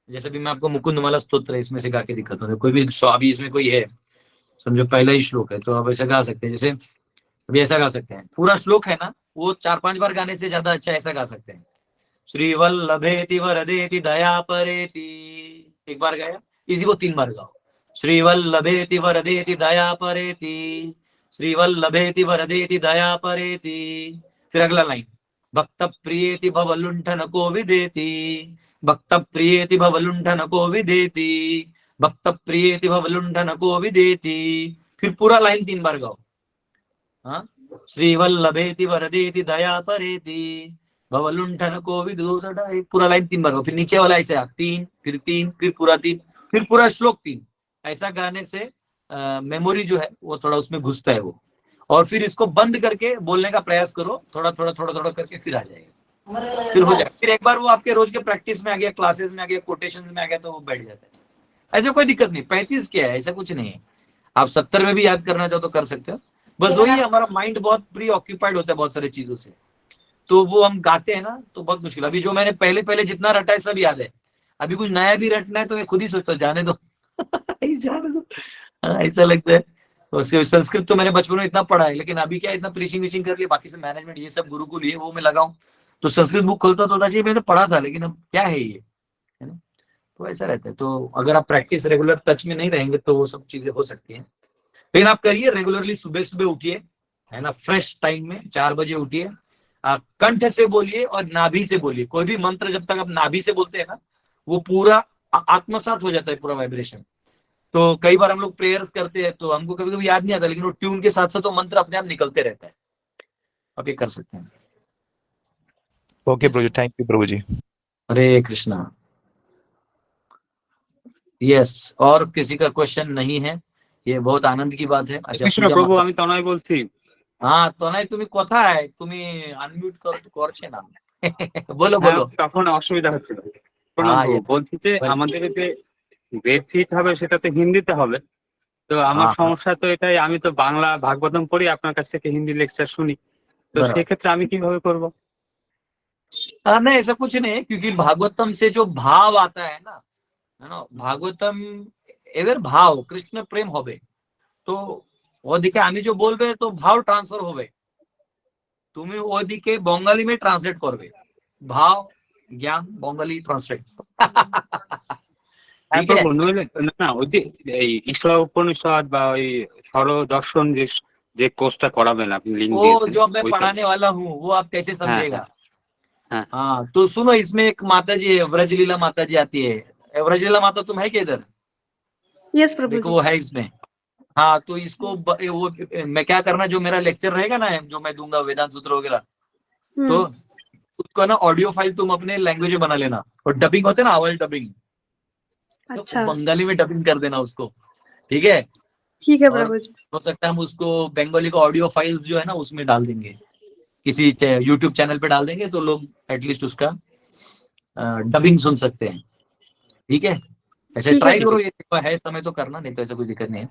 Speaker 1: जैसे भी मैं आपको मुकुंदमाला स्तोत्र है इसमें से गा के दिखाता हूँ। कोई भी अभी इसमें कोई है, समझो पहला ही श्लोक है, तो आप ऐसा गा सकते हैं। जैसे अभी ऐसा गा सकते हैं, पूरा श्लोक है ना, वो 4-5 बार गाने से ज्यादा अच्छा ऐसा गा सकते हैं। श्री वल्लभेति वरदेति दया परेति, एक बार गाया, इसी को 3 बार गाओ। श्री वल्लभेति वरदेति दया परेति, श्री वल्लभेति वरदेति दया परेति। फिर अगला लाइन, भक्त प्रियेति भवलुंठन को विदेति, भक्त प्रियेति भवलुंठन को विदेति, भक्त प्रियेति भवलुंठन को विदेति। फिर पूरा लाइन 3 बार गाओ। हाँ, श्री वल्लभेति वरदेति दया परेति, भवलुंठन को विदोषडा, एक पूरा लाइन 3 बार गाओ। फिर नीचे वाला ऐसे 3, फिर 3, फिर पूरा 3, फिर पूरा श्लोक 3। ऐसा गाने से मेमोरी जो है वो थोड़ा उसमें घुसता है वो। और फिर इसको बंद करके बोलने का प्रयास करो, थोड़ा थोड़ा थोड़ा थोड़ा करके फिर आ जाएगा, फिर हो जाएगा। फिर एक बार वो आपके रोज के प्रैक्टिस में आ गया, क्लासेस में आ गया, कोटेशन में आ गया, तो वो बैठ जाता है। ऐसा कोई दिक्कत नहीं, 35 क्या है, ऐसा कुछ नहीं है। आप 70 में भी याद करना चाहो तो कर सकते हो। बस वही हमारा माइंड बहुत प्री ऑक्यूपाइड होता है बहुत सारी चीजों से, तो वो हम गाते हैं ना तो बहुत मुश्किल। अभी जो मैंने पहले जितना रटा है सब याद है, अभी कुछ नया भी रटना है तो मैं खुद ही सोचता हूँ जाने दो जाने दो। ऐसा लगता है। उसके संस्कृत तो मैंने बचपन में इतना पढ़ा है, लेकिन अभी क्या इतना प्रीचिंग वीचिंग कर लिया, बाकी से मैनेजमेंट ये सब गुरुकुल ये वो में लगाऊं तो संस्कृत बुक खोलता तो चाहिए मैंने पढ़ा था, लेकिन अब क्या है ये, है ना। तो ऐसा रहता है। तो अगर आप प्रैक्टिस रेगुलर टच में नहीं रहेंगे तो वो सब चीजें हो सकती हैं। लेकिन आप करिए रेगुलरली, सुबह सुबह उठिए, है ना, फ्रेश टाइम में 4 बजे उठिए, कंठ से बोलिए और नाभि से बोलिए। कोई भी मंत्र जब तक आप नाभि से बोलते हैं ना वो पूरा आत्मसात हो जाता है, पूरा वाइब्रेशन। तो कई बार हम लोग प्रेयर करते हैं तो हमको कभी कभी याद नहीं आता, लेकिन वो ट्यून के साथ साथ वो मंत्र अपने आप निकलते रहता है। आप ये कर सकते हैं।
Speaker 11: Okay Prabhu ji, thank you Prabhu ji.
Speaker 1: Hare Krishna. Yes, और किसी का क्वेश्चन नहीं है, ये बहुत आनंद की बात है।
Speaker 12: कृष्ण प्रभु, আমি তনয় বলছি।
Speaker 1: हाँ তনয়, তুমি কোথায়? তুমি আনমিউট করছে না। বলো বলো।
Speaker 12: তখন অসুবিধা হচ্ছিল। বলছি যে আমাদের যে গ্রেড ফিট হবে সেটা তো হিন্দিতে হবে, তো আমার সমস্যা তো এটাই, আমি তো বাংলা ভাগবতম পড়ি, আপনার কাছ থেকে হিন্দি লেকচার শুনি, তো সেক্ষেত্রে আমি কিভাবে করব?
Speaker 1: नहीं, ऐसा कुछ नहीं है, क्योंकि भागवतम से जो भाव आता है ना, भागवतम एवर भाव कृष्ण प्रेम होबे, तो ওদিকে আমি যে বলবে তো ভাव ট্রান্সফার হবে, তুমি ওদিকে বঙ্গালী में ট্রান্সলেট করবে, ভাव জ্ঞান বঙ্গালী ট্রান্সলেট।
Speaker 12: না ওই এই ঈশ্বর উপনিষদ বা ওই সরদর্শন যে কোর্সটা করাবেন আপনি লিংক
Speaker 1: दिए, वो जो मैं पढ़ाने वाला हूँ वो आप कैसे समझेगा। हाँ तो सुनो, इसमें एक माता जी है, व्रजलीला माता जी आती है। व्रजलीला माता तुम है क्या इधर?
Speaker 13: यस प्रभु जी।
Speaker 1: वो है इसमें। हाँ तो इसको वो मैं क्या करना, जो मेरा लेक्चर रहेगा ना जो मैं दूंगा वेदांत सूत्र वगैरह, तो उसको ना ऑडियो फाइल तुम अपने लैंग्वेज में बना लेना, और डबिंग होते ना आवाज डबिंग,
Speaker 13: अच्छा,
Speaker 1: तो बंगाली में डबिंग कर देना उसको, ठीक है?
Speaker 13: ठीक है प्रभु जी।
Speaker 1: हो सकता है हम उसको बंगाली का ऑडियो फाइल्स जो है ना उसमें डाल देंगे, किसी यूट्यूब चैनल पे डाल देंगे, तो लोग एटलीस्ट उसका डबिंग सुन सकते हैं, ठीक है? ऐसे ट्राई करो, ये है समय तो करना, नहीं तो ऐसा कोई दिक्कत नहीं है।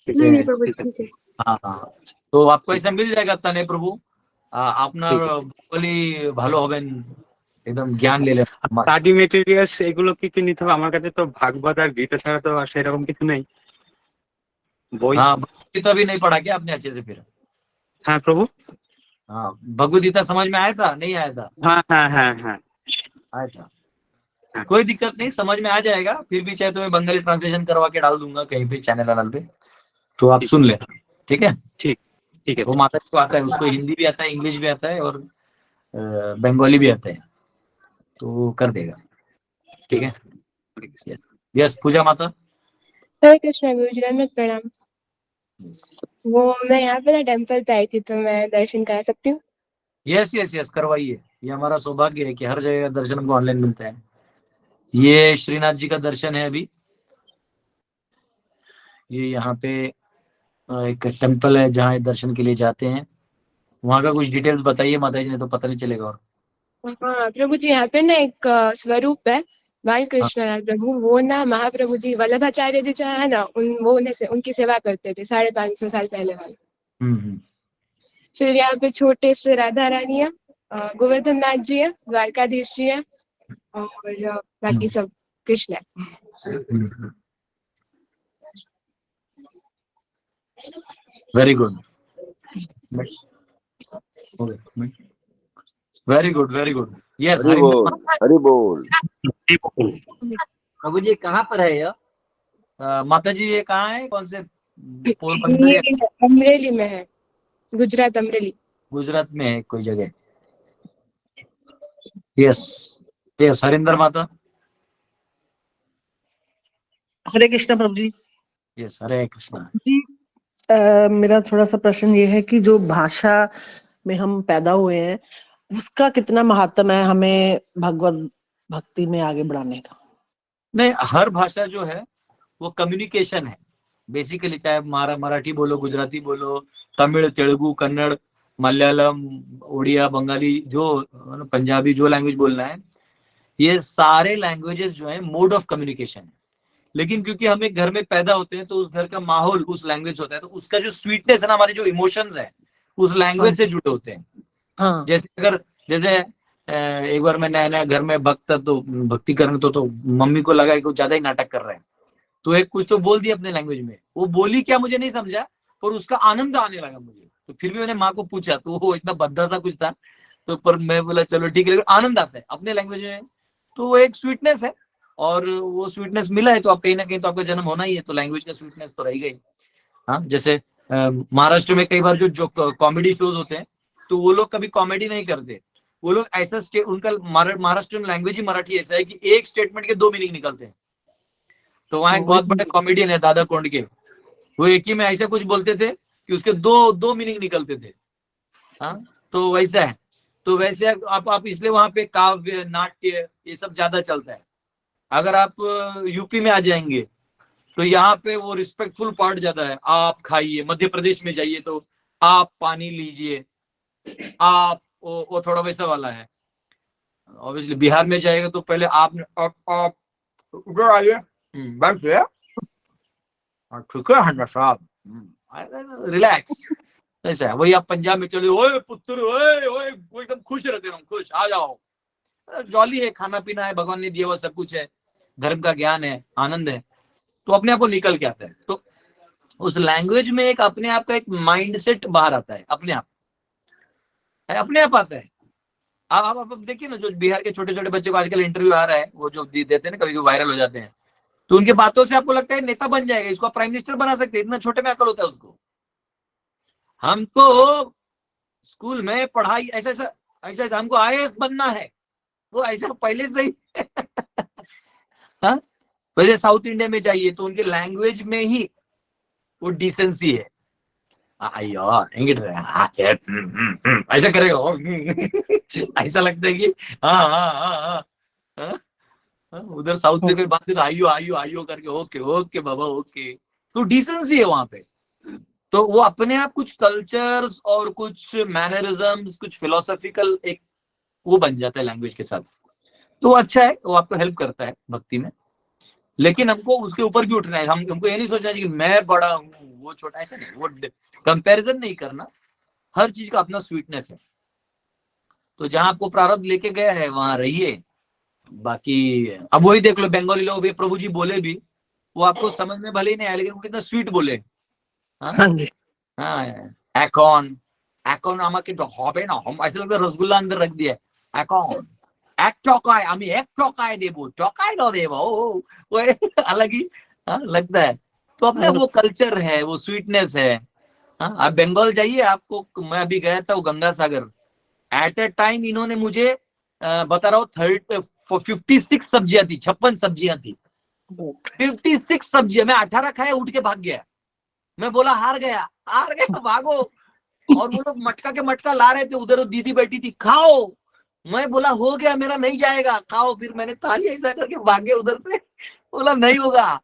Speaker 13: नहीं नहीं प्रभु जी ठीक है।
Speaker 1: हाँ हाँ, तो आपको ऐसा मिल जाएगा तने प्रभु আপনার বলি ভালো হবেন, একদম জ্ঞান নিলেন।
Speaker 12: স্টাডি মেটেরিয়ালস এগুলো কি কি নিতে হবে? আমার কাছে তো ভাগবত আর গীতা ছাড়া তো আর সেরকম কিছু নেই বই।
Speaker 1: हाँ, भगवदगीता भी नहीं पढ़ा क्या आपने अच्छे से फिर?
Speaker 12: हाँ प्रभु।
Speaker 1: हाँ, भगवदगीता समझ में आया था नहीं आया था?
Speaker 12: हाँ हाँ हाँ हाँ
Speaker 1: आया था। कोई दिक्कत नहीं, समझ में आ जाएगा। फिर भी चाहे तो मैं बंगाली ट्रांसलेशन करवा के डाल दूंगा कहीं पे चैनल वानल पे, तो आप सुन लेना, ठीक है?
Speaker 12: ठीक ठीक है।
Speaker 1: वो माता जी को आता है, उसको हिंदी भी आता है, इंग्लिश भी आता है और बंगाली भी आता है, तो वो कर देगा, ठीक है? यस पूजा माता।
Speaker 14: हरे कृष्णा गुरुजी, में प्रणाम। वो मैं यहाँ पे ना टेम्पल पे आई थी, तो मैं दर्शन करा सकती हूँ?
Speaker 1: यस यस यस करवाइए, ये हमारा सौभाग्य है कि हर जगह दर्शन हमको ऑनलाइन मिलता है। ये श्रीनाथ जी का दर्शन है अभी। ये यहाँ पे एक टेम्पल है जहाँ दर्शन के लिए जाते हैं, वहाँ का कुछ डिटेल्स बताइए माता जी, ने तो पता नहीं चलेगा। और
Speaker 14: हाँ प्रभु जी, यहाँ पे ना एक स्वरूप है बाल कृष्ण प्रभु, वो ना महाप्रभु जी वल्लभाचार्य जी जो है ना, वो उनकी सेवा करते थे 550 साल पहले वाले। फिर यहाँ पे छोटे से राधा रानी है, गोवर्धन नाथ जी है, द्वारकाधीश जी है, और बाकी सब कृष्ण है।
Speaker 1: Very good, very good, very good. Yes,
Speaker 15: Hari बोल, हरि बोल।
Speaker 1: प्रभु जी कहाँ पर है यह? माता जी ये कहाँ है, कौन से पोरबंदर?
Speaker 14: अमरेली में है, गुजरात, अमरेली
Speaker 1: गुजरात में है कोई जगह। यस यस, हरिंदर माता।
Speaker 16: हरे कृष्णा प्रभु जी।
Speaker 1: यस, हरे कृष्णा
Speaker 16: जी। मेरा थोड़ा सा प्रश्न ये है कि जो भाषा में हम पैदा हुए हैं उसका कितना महत्व है हमें भगवत भक्ति में आगे बढ़ाने का?
Speaker 1: नहीं, हर भाषा जो है वो कम्युनिकेशन है बेसिकली, चाहे मराठी बोलो, गुजराती बोलो, तमिल, तेलुगु, कन्नड़, मलयालम, उड़िया, बंगाली, जो पंजाबी, जो लैंग्वेज बोलना है, ये सारे लैंग्वेजेस जो है मोड ऑफ कम्युनिकेशन है। लेकिन क्योंकि हम एक घर में पैदा होते हैं तो उस घर का माहौल उस लैंग्वेज होता है, तो उसका जो स्वीटनेस है ना, हमारे जो इमोशंस है उस लैंग्वेज से जुड़े होते हैं।
Speaker 16: हाँ।
Speaker 1: जैसे एक बार मैं नया नया घर में भक्ति करने तो मम्मी को लगा कि कुछ ज्यादा ही नाटक कर रहे हैं, तो एक कुछ तो बोल दिया अपने लैंग्वेज में। वो बोली क्या मुझे नहीं समझा, पर उसका आनंद आने लगा मुझे। तो फिर भी मैंने माँ को पूछा, तो वो इतना भद्दा सा कुछ था, तो पर मैं बोला चलो ठीक है, आनंद आता है अपने लैंग्वेज में, तो वो एक स्वीटनेस है। और वो स्वीटनेस मिला है तो आप कहीं ना कहीं तो आपका जन्म होना ही है, तो लैंग्वेज का स्वीटनेस तो रह गई। हाँ, जैसे महाराष्ट्र में कई बार जो कॉमेडी शोज होते हैं तो वो लोग कभी कॉमेडी नहीं करते, वो लोग ऐसा उनका महाराष्ट्र में लैंग्वेज ही मराठी ऐसा है कि एक स्टेटमेंट के 2 मीनिंग निकलते हैं। तो वहाँ एक बहुत बड़े कॉमेडियन है दादा कोंड के, वो एक ही में ऐसा कुछ बोलते थे कि उसके दो मीनिंग निकलते थे। हाँ, तो वैसा है। तो वैसे आप इसलिए वहां पे काव्य, नाट्य, ये सब ज्यादा चलता है। अगर आप यूपी में आ जाएंगे तो यहाँ पे वो रिस्पेक्टफुल पार्ट ज्यादा है। आप खाइए, मध्य प्रदेश में जाइए तो आप पानी लीजिए, आप वो थोड़ा वैसा वाला है। ऑब्वियसली बिहार में जाएगा तो पहले आपने आप उधर आइए, बैठिए, ठीक है हन्ना साहब, रिलैक्स, ऐसा है। वही आप पंजाब में चले, ओए पुत्र, ओए ओए, वो एकदम खुश रहते हैं, हम खुश, आ जाओ, जॉली है, खाना पीना है, भगवान ने दिया हुआ सब कुछ है, धर्म का ज्ञान है, आनंद है, तो अपने आप को निकल के आता है। तो उस लैंग्वेज में एक अपने आप का एक माइंडसेट बाहर आता है, अपने आप आता है। आप देखिए ना, जो बिहार के छोटे छोटे बच्चे को आजकल इंटरव्यू आ रहा है, वो जो देते हैं ना, कभी वायरल हो जाते हैं, तो उनके बातों से आपको लगता है नेता बन जाएगा, इसको प्राइम मिनिस्टर बना सकते हैं, इतना छोटे में अकल होता है उसको। हमको स्कूल में पढ़ाई ऐसा हमको IAS बनना है, वो ऐसा पहले से ही हाँ, वैसे साउथ इंडिया में जाइए तो उनके लैंग्वेज में ही वो डिसेंसी है। ऐसा करेगा, ऐसा लगता है कि हाँ, उधर साउथ से कोई बात तो आइयो करके ओके ओके बाबा ओके, तो डिसेंसी है वहां पे। तो वो अपने आप कुछ कल्चर्स और कुछ मैनरिज्म्स, कुछ फिलोसॉफिकल एक वो बन जाता है लैंग्वेज के साथ, तो अच्छा है, वो आपको हेल्प करता है भक्ति में। लेकिन हमको उसके ऊपर भी उठना है। हमको ये नहीं सोचना चाहिए कि मैं बड़ा हूँ वो छोटा, ऐसा नहीं, वो कंपैरिजन नहीं करना। हर चीज का अपना स्वीटनेस है। तो जहां आपको प्रारब्ध लेके गया है वहां रहिए। बाकी अब वही देख लो, बंगाली लोग भी प्रभु जी बोले भी, वो आपको समझ में भले ही नहीं आया, लेकिन वो कितना स्वीट बोले।
Speaker 5: हाँ जी,
Speaker 1: हाँ, এখন এখন আমাকে তো হবে না, हम ऐसे लगता है रसगुल्ला अंदर रख दिया। এখন এক टकाय আমি এক टकाय देबो, टकाय ना देबो, वो अलग ही लगता है। तो अपने वो कल्चर है, वो स्वीटनेस है। आप बंगाल जाइए, आपको, मैं अभी गया था वो गंगा सागर, एट ए टाइम इन्होंने मुझे बता रहा हूँ 56 सब्जियां थी, 56 सब्जियां थी, 56 सब्जियां। मैं 18 खाया, उठ के भाग गया। मैं बोला हार गया भागो। और वो लोग मटका के मटका ला रहे थे, उधर दीदी बैठी थी, खाओ। मैं बोला हो गया, मेरा नहीं जाएगा, खाओ। फिर मैंने थाली ऐसा करके भागे उधर से, बोला नहीं होगा।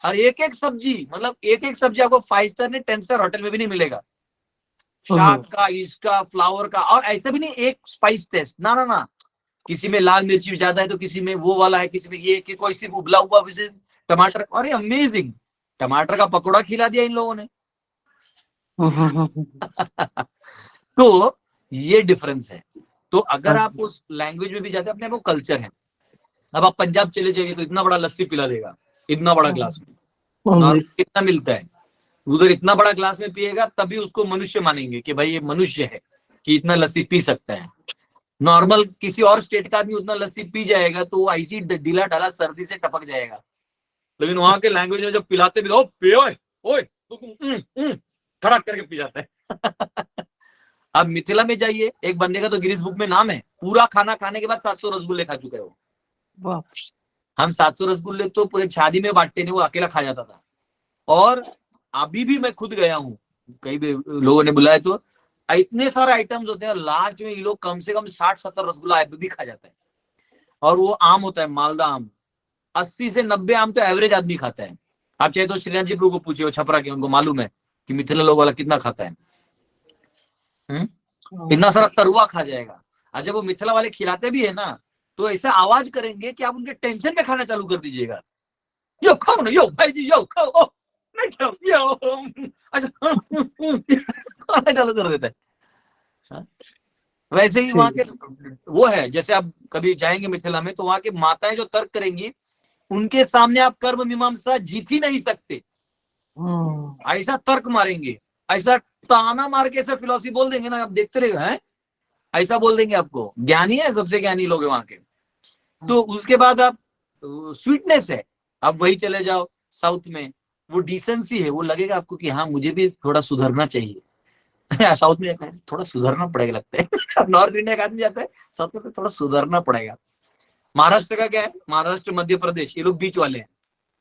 Speaker 1: और एक एक सब्जी, मतलब एक एक सब्जी आपको 5 स्टार नहीं 10 स्टार होटल में भी नहीं मिलेगा। शाक का, इसका, फ्लावर का, और ऐसा भी नहीं एक स्पाइस टेस्ट, ना ना ना। किसी में लाल मिर्ची ज्यादा है तो किसी में वो वाला है, किसी में ये, कि कोई सिर्फ उबला हुआ टमाटर। अरे अमेजिंग, टमाटर का पकौड़ा खिला दिया इन लोगों ने। तो ये डिफरेंस है। तो अगर आप उस लैंग्वेज में भी जाते हैं, अपने वो कल्चर है। अब आप पंजाब चले जाइए तो इतना बड़ा लस्सी पिला देगा, इतना बड़ा ग्लास में, कितना मिलता है उधर, इतना बड़ा ग्लास में पिएगा तभी उसको मनुष्य मानेंगे कि भाई ये मनुष्य है कि इतना लस्सी पी सकता है। नॉर्मल किसी और स्टेट का आदमी उतना लस्सी पी जाएगा तो वो ऐसी ढीला ढाला सर्दी से टपक जाएगा। लेकिन वहां के लैंग्वेज में जब पिलाते भी, ओ पे ओए खड़ा करके पी जाता है। अब मिथिला में जाइए, एक बंदे का तो गिनीज बुक में नाम है, पूरा खाना खाने के बाद 700 रसगुल्ले खा चुके हो। हम 700 रसगुल्ले तो पूरे शादी में बांटते नहीं, वो अकेला खा जाता था। और अभी भी मैं खुद गया हूँ, कई भी लोगों ने बुलाया तो इतने सारे आइटम्स होते हैं, लास्ट में ये लोग कम से कम 60-70 रसगुल्ला अभी भी खा जाता है। और वो आम होता है, मालदा आम, 80 से 90 आम तो एवरेज आदमी खाता है। आप चाहे तो श्रीनाथ जी को पूछिए, वो छपरा के, उनको मालूम है कि मिथिला लोग वाला कितना खाता है। इतना सारा तरुआ खा जाएगा। और जब वो मिथिला वाले खिलाते भी है ना, तो ऐसा आवाज करेंगे कि आप उनके टेंशन में खाना चालू कर दीजिएगा। यो खाओ ना, यो भाई जी यो खाओ, नहीं खाओ, यो अच्छा खाना चालू कर देता है। वैसे ही वहां के वो है, जैसे आप कभी जाएंगे मिथिला में तो वहां की माताएं जो तर्क करेंगी, उनके सामने आप कर्म मीमांसा जीत ही नहीं सकते। ऐसा तर्क मारेंगे, ऐसा ताना मार के ऐसा फिलॉसफी बोल देंगे ना, आप देखते रहे हैं, ऐसा बोल देंगे आपको। ज्ञानी है, सबसे ज्ञानी लोग है वहां के। तो उसके बाद आप स्वीटनेस है, आप वही चले जाओ साउथ में, वो डिसेंसी है, वो लगेगा आपको कि हाँ मुझे भी थोड़ा सुधरना चाहिए। साउथ में थोड़ा सुधरना पड़ेगा लगता है। नॉर्थ इंडिया का आदमी जाता है साउथ में, थोड़ा सुधरना पड़ेगा। महाराष्ट्र का क्या है, महाराष्ट्र मध्य प्रदेश ये लोग बीच वाले हैं,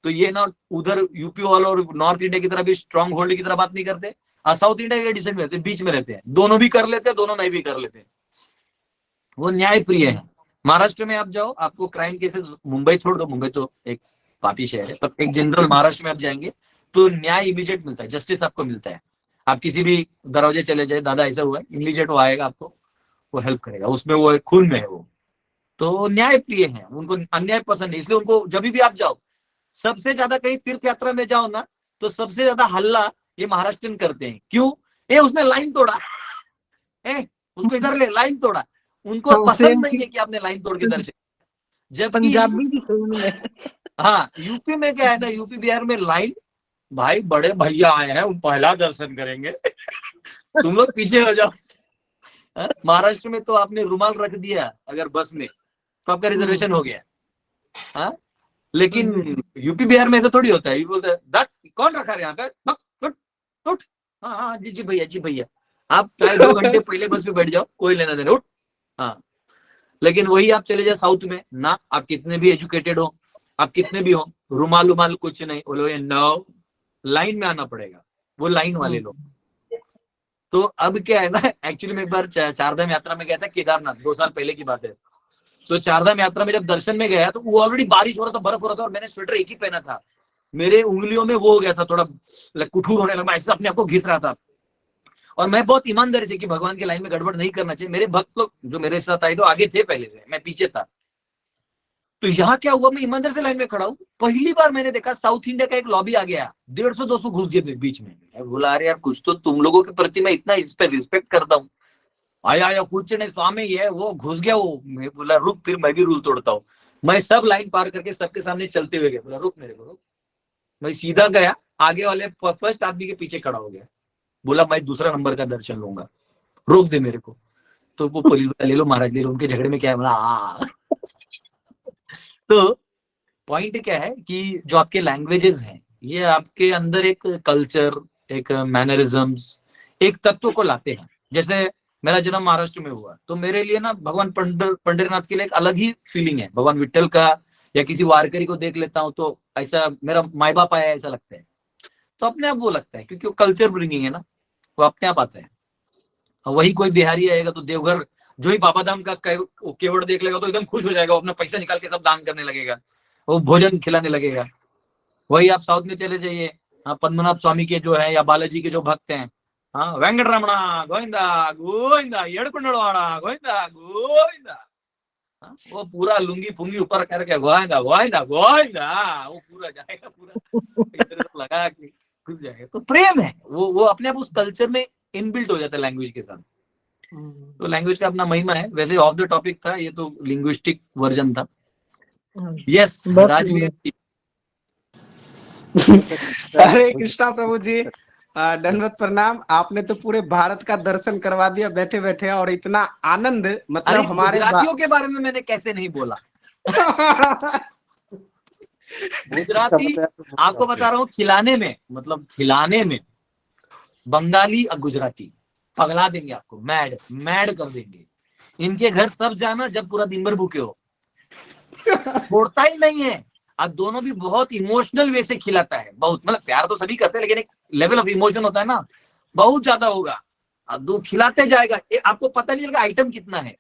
Speaker 1: तो ये ना उधर यूपी वालों और नॉर्थ इंडिया की तरह भी स्ट्रॉन्ग होल्ड की तरह बात नहीं करते, और साउथ इंडिया के डिसेंट में रहते, बीच में रहते हैं, दोनों भी कर लेते हैं, दोनों नहीं भी कर लेते हैं। वो न्याय प्रिय है। महाराष्ट्र में आप जाओ, आपको क्राइम केसेस, मुंबई छोड़ दो, मुंबई तो एक पापी शहर है, पर एक जनरल महाराष्ट्र में आप जाएंगे तो न्याय इमीडिएट मिलता है, जस्टिस आपको मिलता है। आप किसी भी दरवाजे चले जाए, दादा ऐसा हुआ है, इमीडिएट वो आएगा, आपको वो हेल्प करेगा, उसमें वो खून में है वो। तो न्याय प्रिय है, उनको अन्याय पसंद है, इसलिए उनको जब भी आप जाओ, सबसे ज्यादा कहीं तीर्थ यात्रा में जाओ ना, तो सबसे ज्यादा हल्ला ये महाराष्ट्रन करते हैं। क्यों? उसने लाइन तोड़ा, उसको इधर ले, लाइन तोड़ा। उनको पसंद नहीं है कि आपने लाइन तोड़ के दर्शन। जब
Speaker 16: पंजाबी भी सेम है।
Speaker 1: हाँ, यूपी में क्या है ना, यूपी बिहार में लाइन, भाई बड़े भैया आए हैं, उन पहला दर्शन करेंगे, तुम लोग पीछे हो जाओ। महाराष्ट्र में तो आपने रुमाल रख दिया अगर बस में तो आपका रिजर्वेशन हो गया। हाँ, लेकिन यूपी बिहार में ऐसा थोड़ी होता है। बोलते हैं कौन रखा है यहाँ पे, उठ। हाँ हाँ जी जी भैया, जी भैया, आप 2 घंटे पहले बस में बैठ जाओ, कोई लेना देना, उठ। हाँ, लेकिन वही आप चले जाए साउथ में ना, आप कितने भी एजुकेटेड हो, आप कितने भी हो, रुमाल उमाल कुछ नहीं, बोलो नो, लाइन में आना पड़ेगा, वो लाइन वाले लोग। तो अब क्या है ना, एक्चुअली मैं एक बार चारधाम यात्रा में गया था, केदारनाथ, 2 साल पहले की बात है। तो चारधाम यात्रा में जब दर्शन में गया तो वो ऑलरेडी बारिश हो रहा था, बर्फ हो रहा था, और मैंने स्वेटर एक ही पहना था। मेरे उंगलियों में वो हो गया था, थोड़ा कुठूर होने लगा, ऐसा अपने आप को घिस रहा था। और मैं बहुत ईमानदारी से कि भगवान की लाइन में गड़बड़ नहीं करना चाहिए। मेरे भक्त लोग जो मेरे साथ आए तो आगे थे पहले से, मैं पीछे था। तो यहाँ क्या हुआ, मैं ईमानदार से लाइन में खड़ा हूँ, पहली बार मैंने देखा साउथ इंडिया का एक लॉबी आ गया, 150-200 घुस गए बीच में। बोला अरे यार कुछ तो तुम लोगों के प्रति मैं इतना रिस्पेक्ट करता हूँ, आया कुछ नहीं स्वामी ये वो घुस गया वो। मैं बोला रुक, फिर मैं भी रूल तोड़ता हूँ। मैं सब लाइन पार करके सबके सामने चलते हुए गया, बोला रुक मेरे को रुक। मैं सीधा गया, आगे वाले फर्स्ट आदमी के पीछे खड़ा हो गया, बोला मैं दूसरा नंबर का दर्शन लूंगा, रोक दे मेरे को। तो वो पुलिस वाला ले लो महाराज ले लो, उनके झगड़े में क्या है। बोला तो पॉइंट क्या है कि जो आपके लैंग्वेजेस हैं ये आपके अंदर एक कल्चर, एक मैनरिज्म्स, एक तत्व को लाते हैं। जैसे मेरा जन्म महाराष्ट्र में हुआ तो मेरे लिए ना भगवान पंढरीनाथ के लिए एक अलग ही फीलिंग है। भगवान विट्ठल का या किसी वारकरी को देख लेता हूँ तो ऐसा मेरा माई बाप आया ऐसा लगता है, तो अपने आप वो लगता है, क्योंकि वो कल्चर ब्रिंगिंग है ना, वो अपने आप आता है। वही कोई बिहारी आएगा तो देवघर जो ही बाबा धाम का केवड़ देख लेगा तो एकदम खुश हो जाएगा, वो अपना पैसा निकाल के सब दान करने लगेगा, वो भोजन खिलाने लगेगा। वही आप साउथ में चले जाइए, पद्मनाभ स्वामी के जो है या बालाजी के जो भक्त हैं, हाँ वेंकटरमणा गोविंदा गोविंदा येड़कुंडलवाड़ा गोविंदा गोविंदा, वो पूरा लुंगी पुंगी ऊपर करके गोविंदा गोविंदा गोविंदा, वो पूरा जाएगा, पूरा लगा के घुस जाएगा। तो प्रेम है, वो अपने आप उस कल्चर में इनबिल्ट हो जाता है लैंग्वेज के साथ। तो लैंग्वेज का अपना महिमा है। वैसे ऑफ द टॉपिक था ये, तो लिंग्विस्टिक वर्जन था। यस राजवीर जी।
Speaker 17: हरे कृष्णा प्रभु जी, दंडवत प्रणाम। आपने तो पूरे भारत का दर्शन करवा दिया बैठे बैठे, और इतना आनंद, मतलब हमारे
Speaker 1: गुजरातियों के बारे में मैंने कैसे नहीं बोला। गुजराती आपको बता रहा हूँ, खिलाने में, मतलब खिलाने में बंगाली और गुजराती पगला देंगे आपको, मैड कर देंगे। इनके घर सब जाना जब पूरा दिन भर भूखे हो, छोड़ता ही नहीं है। और दोनों भी बहुत इमोशनल वे से खिलाता है, बहुत, मतलब प्यार तो सभी करते हैं लेकिन एक लेवल ऑफ इमोशन होता है ना, बहुत ज्यादा होगा। दो खिलाते जाएगा, आपको पता नहीं लगेगा आइटम कितना है,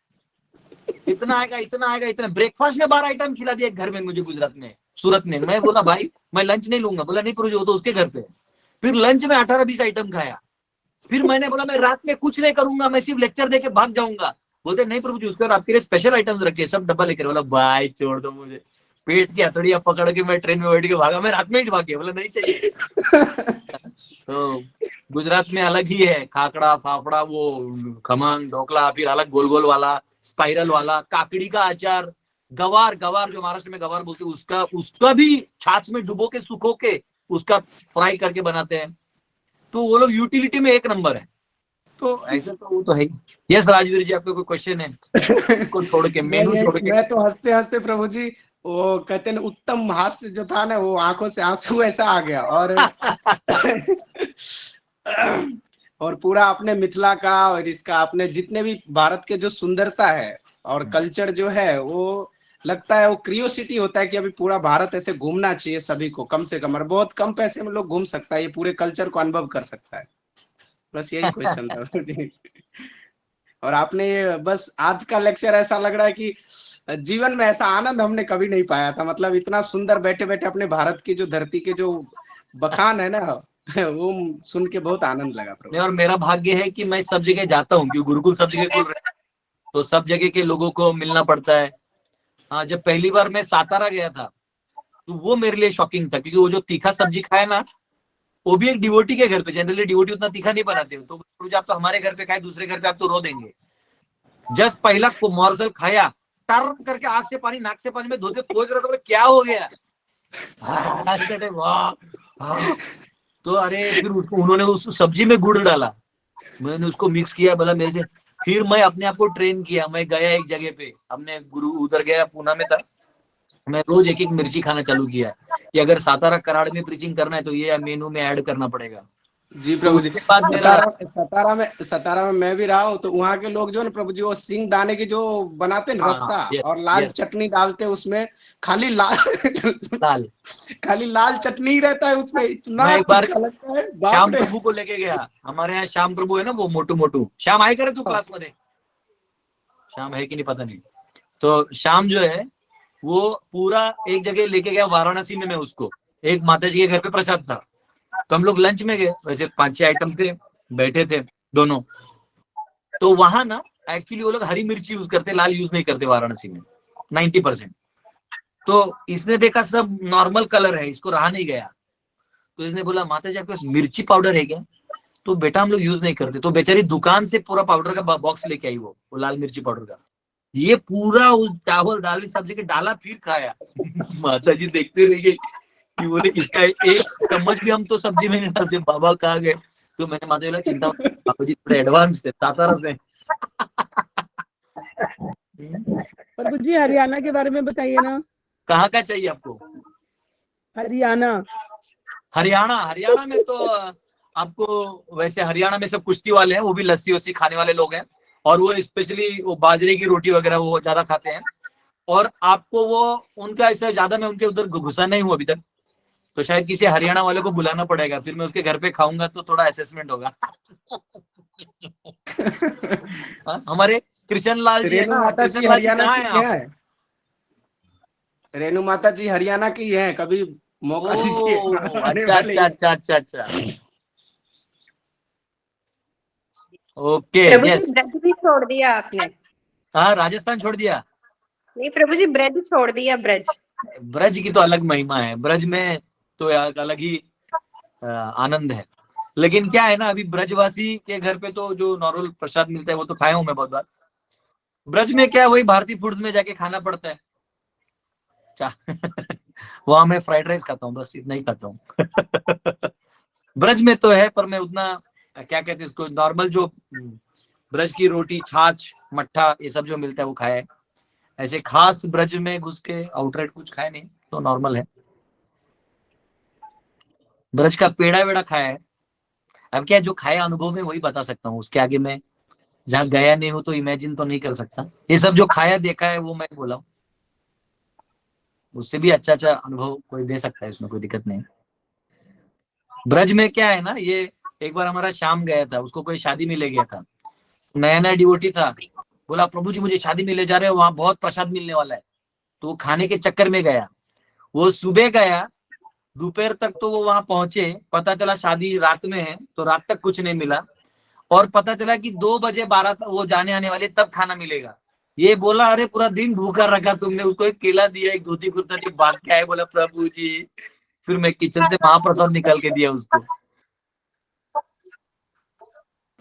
Speaker 1: इतना आएगा इतना आएगा इतना। ब्रेकफास्ट में 12 आइटम खिला दिया एक घर में मुझे गुजरात में, सूरत में। मैं बोला भाई मैं लंच नहीं लूंगा, बोला नहीं प्रभु जी वो तो उसके घर पे। फिर लंच में 18-20 आइटम खाया। फिर मैंने बोला मैं रात में कुछ नहीं करूंगा, मैं सिर्फ लेक्चर देके भाग जाऊंगा। बोलते नहीं प्रभु जी उसके बाद आपके लिए स्पेशल आइटम्स रखे, सब डब्बा लेकर। बोला भाई छोड़ दो मुझे, पेट की हथौड़ियां पकड़ के मैं ट्रेन में बैठ के भागा, मैं रात में ही भाग गया। बोला नहीं चाहिए। तो गुजरात में अलग ही है, खाकड़ा फाफड़ा, वो खमन ढोकला, फिर अलग गोल गोल वाला, स्पाइरल वाला, काकड़ी का अचार, गवार जो महाराष्ट्र में गवार बोलते हैं, उसका भी छाछ में डुबो के सुखो के उसका फ्राई करके बनाते हैं। तो वो लोग यूटिलिटी में एक नंबर है। तो ऐसा तो वो तो है। यस राजवीर जी, आपको कोई क्वेश्चन है? इसको छोड़ के मेनू छोड़ के।
Speaker 17: मैं तो हंसते हंसते प्रभु जी, वो कहते हैं उत्तम हास्य जो था ना, वो आंखों से आंसू ऐसा आ गया। और पूरा अपने मिथिला का और इसका अपने जितने भी भारत के जो सुंदरता है और कल्चर जो है, वो लगता है वो क्रियोसिटी होता है कि अभी पूरा भारत ऐसे घूमना चाहिए सभी को, कम से कम, और बहुत कम पैसे में लोग घूम सकता है, ये पूरे कल्चर को अनुभव कर सकता है। बस यही क्वेश्चन था। और आपने ये बस आज का लेक्चर ऐसा लग रहा है कि जीवन में ऐसा आनंद हमने कभी नहीं पाया था। मतलब इतना सुंदर बैठे बैठे अपने भारत की जो धरती के जो बखान है ना, वो सुन के बहुत आनंद लगा।
Speaker 1: और मेरा भाग्य है कि मैं सब जगह जाता हूँ, क्योंकि गुरुकुल सब जगह खुल रहा है, तो सब जगह के लोगों को मिलना पड़ता है। हाँ, जब पहली बार मैं सातारा गया था तो वो मेरे लिए शॉकिंग था, क्योंकि वो जो तीखा सब्जी खाया ना, वो भी एक डिवोटी के घर पे। जनरली डिवोटी उतना तीखा नहीं बनाते हो, तो आप तो हमारे घर पे खाए, दूसरे घर पे आप तो रो देंगे। जस्ट पहला मोरसल खाया, टर्न करके आंख से पानी नाक से पानी में धोते खोज रहा था, क्या हो गया। वाह। तो अरे फिर उन्होंने उस सब्जी में गुड़ डाला, मैंने उसको मिक्स किया, बोला मेरे से। फिर मैं अपने आप को ट्रेन किया। मैं गया एक जगह पे, हमने गुरु उधर गया, पूना में था, मैं रोज एक मिर्ची खाना चालू किया कि अगर सातारा कराड़ में प्रीचिंग करना है तो ये मेनू में ऐड करना पड़ेगा।
Speaker 17: जी प्रभु जी, सतारा में मैं भी रहा हूँ, तो वहाँ के लोग जो ना प्रभु जी, वो सिंग दाने की जो बनाते हैं रस्सा, और लाल चटनी डालते हैं उसमें, खाली लाल चटनी ही रहता है उसमें, इतना
Speaker 1: मैं एक बार
Speaker 17: लगता है।
Speaker 1: श्याम प्रभु को लेके गया, हमारे यहाँ श्याम प्रभु है ना, वो मोटू श्याम आए करे तू क्लास में, श्याम है कि नहीं पता नहीं। तो श्याम जो है वो पूरा एक जगह लेके गया वाराणसी में, मैं उसको, एक माता जी के घर पे प्रसाद था, तो हम लोग लंच में गए, वैसे 5-6 आइटम थे, बैठे थे दोनों। तो वहां ना एक्चुअली वो लोग हरी मिर्ची यूज करते, लाल यूज नहीं करते वाराणसी में 90%। तो इसने देखा सब नॉर्मल कलर है, इसको रहा नहीं गया, तो इसने बोला माता जी आपके पास मिर्ची पाउडर है क्या? तो बेटा हम लोग यूज नहीं करते। तो बेचारी दुकान से पूरा पाउडर का बॉक्स लेके आई, वो लाल मिर्ची पाउडर का। ये पूरा उस चावल दाल सब्जी के डाला, फिर खाया। माता जी देखते रह गई कि बोले इसका एक चम्मच भी हम तो सब्जी में नहीं डालते, बाबा कहाँ गए? तो मैंने माता जी बोला चिंता मत, बाबा जी थोड़े एडवांस थे, सातारा से।
Speaker 18: प्रभु जी हरियाणा के बारे में बताइए ना।
Speaker 1: कहाँ का चाहिए आपको?
Speaker 18: हरियाणा।
Speaker 1: हरियाणा में तो आपको वैसे हरियाणा में सब कुश्ती वाले हैं, वो भी लस्सी वस्सी खाने वाले लोग हैं, और वो स्पेशली वो बाजरे की रोटी वगैरह वो ज्यादा खाते हैं। और आपको वो उनका ऐसा ज्यादा, मैं उनके उधर घुसा नहीं हूँ अभी तक, तो शायद किसी हरियाणा वाले को बुलाना पड़ेगा, फिर मैं उसके घर पे खाऊंगा तो थोड़ा असेसमेंट होगा। हमारे कृष्ण लाल जी
Speaker 17: रेणु माता जी हरियाणा की है। रेणु माता जी हरियाणा की है, कभी मौका दीजिए।
Speaker 1: अच्छा। ओके,
Speaker 19: प्रभु
Speaker 1: यस।
Speaker 19: जी ब्रज भी छोड़ दिया आपने?
Speaker 1: हाँ, राजस्थान छोड़ दिया?
Speaker 19: नहीं प्रभु जी, ब्रज छोड़ दिया।
Speaker 1: ब्रज की तो अलग महिमा है, ब्रज में तो अलग ही आनंद है। लेकिन क्या है ना, अभी ब्रजवासी के घर पे तो जो नॉर्मल प्रसाद मिलता है वो तो खाया हूं मैं बहुत बार। ब्रज में क्या, वही भारतीय फूड में जाके खाना पड़ता है। वहां मैं फ्राइड राइस खाता हूँ, बस इतना ही खाता हूँ। ब्रज में तो है, पर मैं उतना क्या कहते हैं इसको, नॉर्मल जो ब्रज की रोटी, छाछ, मट्ठा, ये सब जो मिलता है वो खाया है। ऐसे खास ब्रज में घुस के आउटराइट कुछ खाया नहीं, तो नॉर्मल है। ब्रज का पेड़ा वेड़ा खाया है। अब क्या, जो खाया अनुभव में वही बता सकता हूँ, उसके आगे मैं जहाँ गया नहीं हूँ तो इमेजिन तो नहीं कर सकता। ये सब जो खाया देखा है वो मैं बोला हूँ, उससे भी अच्छा अनुभव कोई दे सकता है, इसमें कोई दिक्कत नहीं। ब्रज में क्या है ना, ये एक बार हमारा शाम गया था, उसको कोई शादी में ले गया था, नया डिवोटी था, बोला प्रभु जी मुझे शादी में ले जा रहे हो, वहां बहुत प्रसाद मिलने वाला है। तो वो खाने के चक्कर में गया, वो सुबह गया, दोपहर तक तो वो वहां पहुंचे, पता चला शादी रात में है, तो रात तक कुछ नहीं मिला, और पता चला कि 2 बजे 12 वो जाने आने वाले तब खाना मिलेगा। ये बोला अरे पूरा दिन भूखा रखा तुमने, उसको एक केला दिया, एक धोती कुर्ता दिया, भाग के आए। बोला प्रभु जी, फिर मैं किचन से महाप्रसाद निकाल के दिया उसको।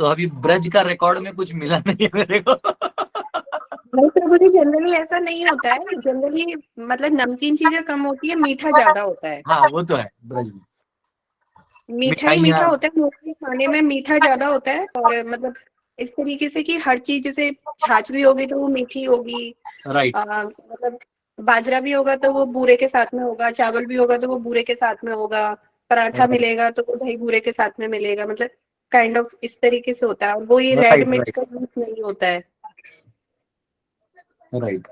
Speaker 1: तो अभी ब्रज का रिकॉर्ड में कुछ मिला नहीं है मेरे को।
Speaker 19: नहीं प्रभु जी, जनरली ऐसा नहीं होता है। जनरली मतलब नमकीन चीजें कम होती है, मीठा ज्यादा होता है।
Speaker 1: हाँ वो तो है, ब्रज में
Speaker 19: मीठा ही मीठा होता है, मोस्टली खाने में मीठा ज्यादा होता है। और मतलब इस तरीके से कि हर चीज, जैसे छाछ भी होगी तो वो मीठी होगी,
Speaker 1: राइट।
Speaker 19: मतलब बाजरा भी होगा तो वो बूरे के साथ में होगा, चावल भी होगा तो वो बूरे के साथ में होगा, पराठा मिलेगा तो वो दही बूरे के साथ में मिलेगा, मतलब काइंड ऑफ इस तरीके से होता है। और वो ये रेड मिर्च का यूज नहीं होता है।
Speaker 1: राइट।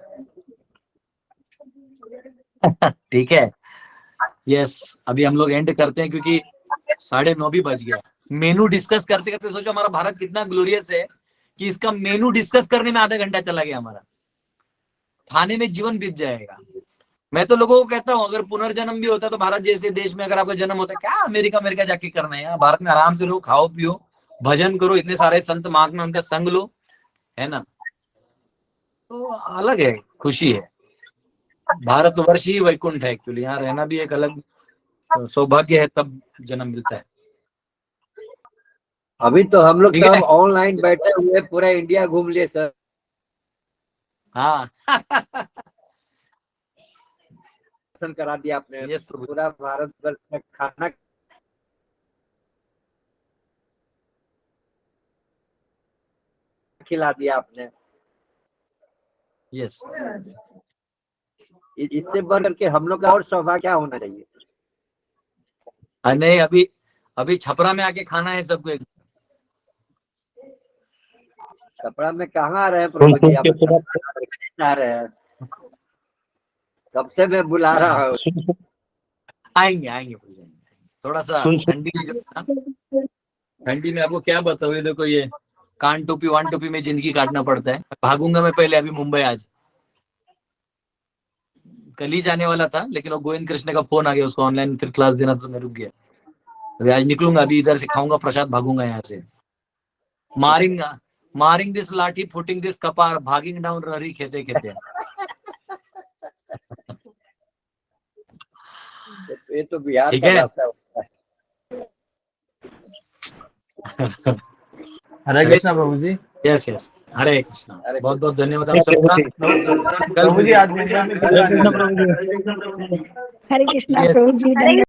Speaker 1: ठीक है, यस। अभी हम लोग एंड करते हैं क्योंकि 9:30 भी बज गया। मेनू डिस्कस करते करते सोचो हमारा भारत कितना ग्लोरियस है कि इसका मेनू डिस्कस करने में आधा घंटा चला गया हमारा, खाने में जीवन बीत जाएगा। मैं तो लोगों को कहता हूँ अगर पुनर्जन्म भी होता तो भारत जैसे देश में अगर आपका जन्म होता, क्या अमेरिका जाके करना है, यहाँ भारत में आराम से रहो, खाओ पियो, भजन करो, इतने सारे संत महात्मा उनका संग लो, है ना। तो अलग है, खुशी है। भारतवर्ष ही वैकुंठ है एक्चुअली, यहाँ रहना भी एक अलग सौभाग्य है, तब जन्म मिलता है।
Speaker 20: अभी तो हम लोग सब ऑनलाइन बैठे हुए पूरा इंडिया घूम लिए सर।
Speaker 1: हाँ
Speaker 20: दर्शन करा दिया आपने, पूरा भारत वर्ष में खाना खिला दिया आपने।
Speaker 1: यस,
Speaker 20: इससे बढ़ करके हम लोग का और सौभाग्य क्या होना चाहिए?
Speaker 1: नहीं, अभी छपरा में आके खाना है सबको।
Speaker 20: छपरा में कहाँ आ रहे हैं प्रभु जी, आप आ रहे हैं? कब से मैं बुला रहा हूँ।
Speaker 1: आएंगे थोड़ा सा ठंडी में आपको क्या बताओ, ये देखो ये कान टोपी वान टोपी में जिंदगी काटना पड़ता है। भागूंगा मैं पहले अभी मुंबई, आज कल ही जाने वाला था, लेकिन वो गोविंद कृष्ण का फोन आ गया, उसको ऑनलाइन फिर क्लास देना, तो मैं रुक गया। अभी आज निकलूंगा, अभी इधर से खाऊंगा प्रसाद, भागूंगा यहाँ से। मारिंग दिस लाठी, फुटिंग दिस कपार, भागिंग डाउन रही खेते खेते।
Speaker 20: ये तो बिहार
Speaker 1: ठीक
Speaker 20: का
Speaker 1: है।
Speaker 20: भाषा होता है।
Speaker 10: हरे कृष्णा प्रभु जी।
Speaker 1: यस यस, हरे कृष्णा।
Speaker 20: हरे
Speaker 1: बहुत बहुत धन्यवाद आप
Speaker 10: प्रभु
Speaker 1: सबका।
Speaker 10: जी।
Speaker 1: कल
Speaker 10: प्रभु जी आज
Speaker 1: मिलेंगे।
Speaker 10: मुंबई में कितना
Speaker 13: हरे कृष्णा
Speaker 1: Yes.
Speaker 13: प्रभु जी,
Speaker 1: हरे
Speaker 13: धन्यवाद।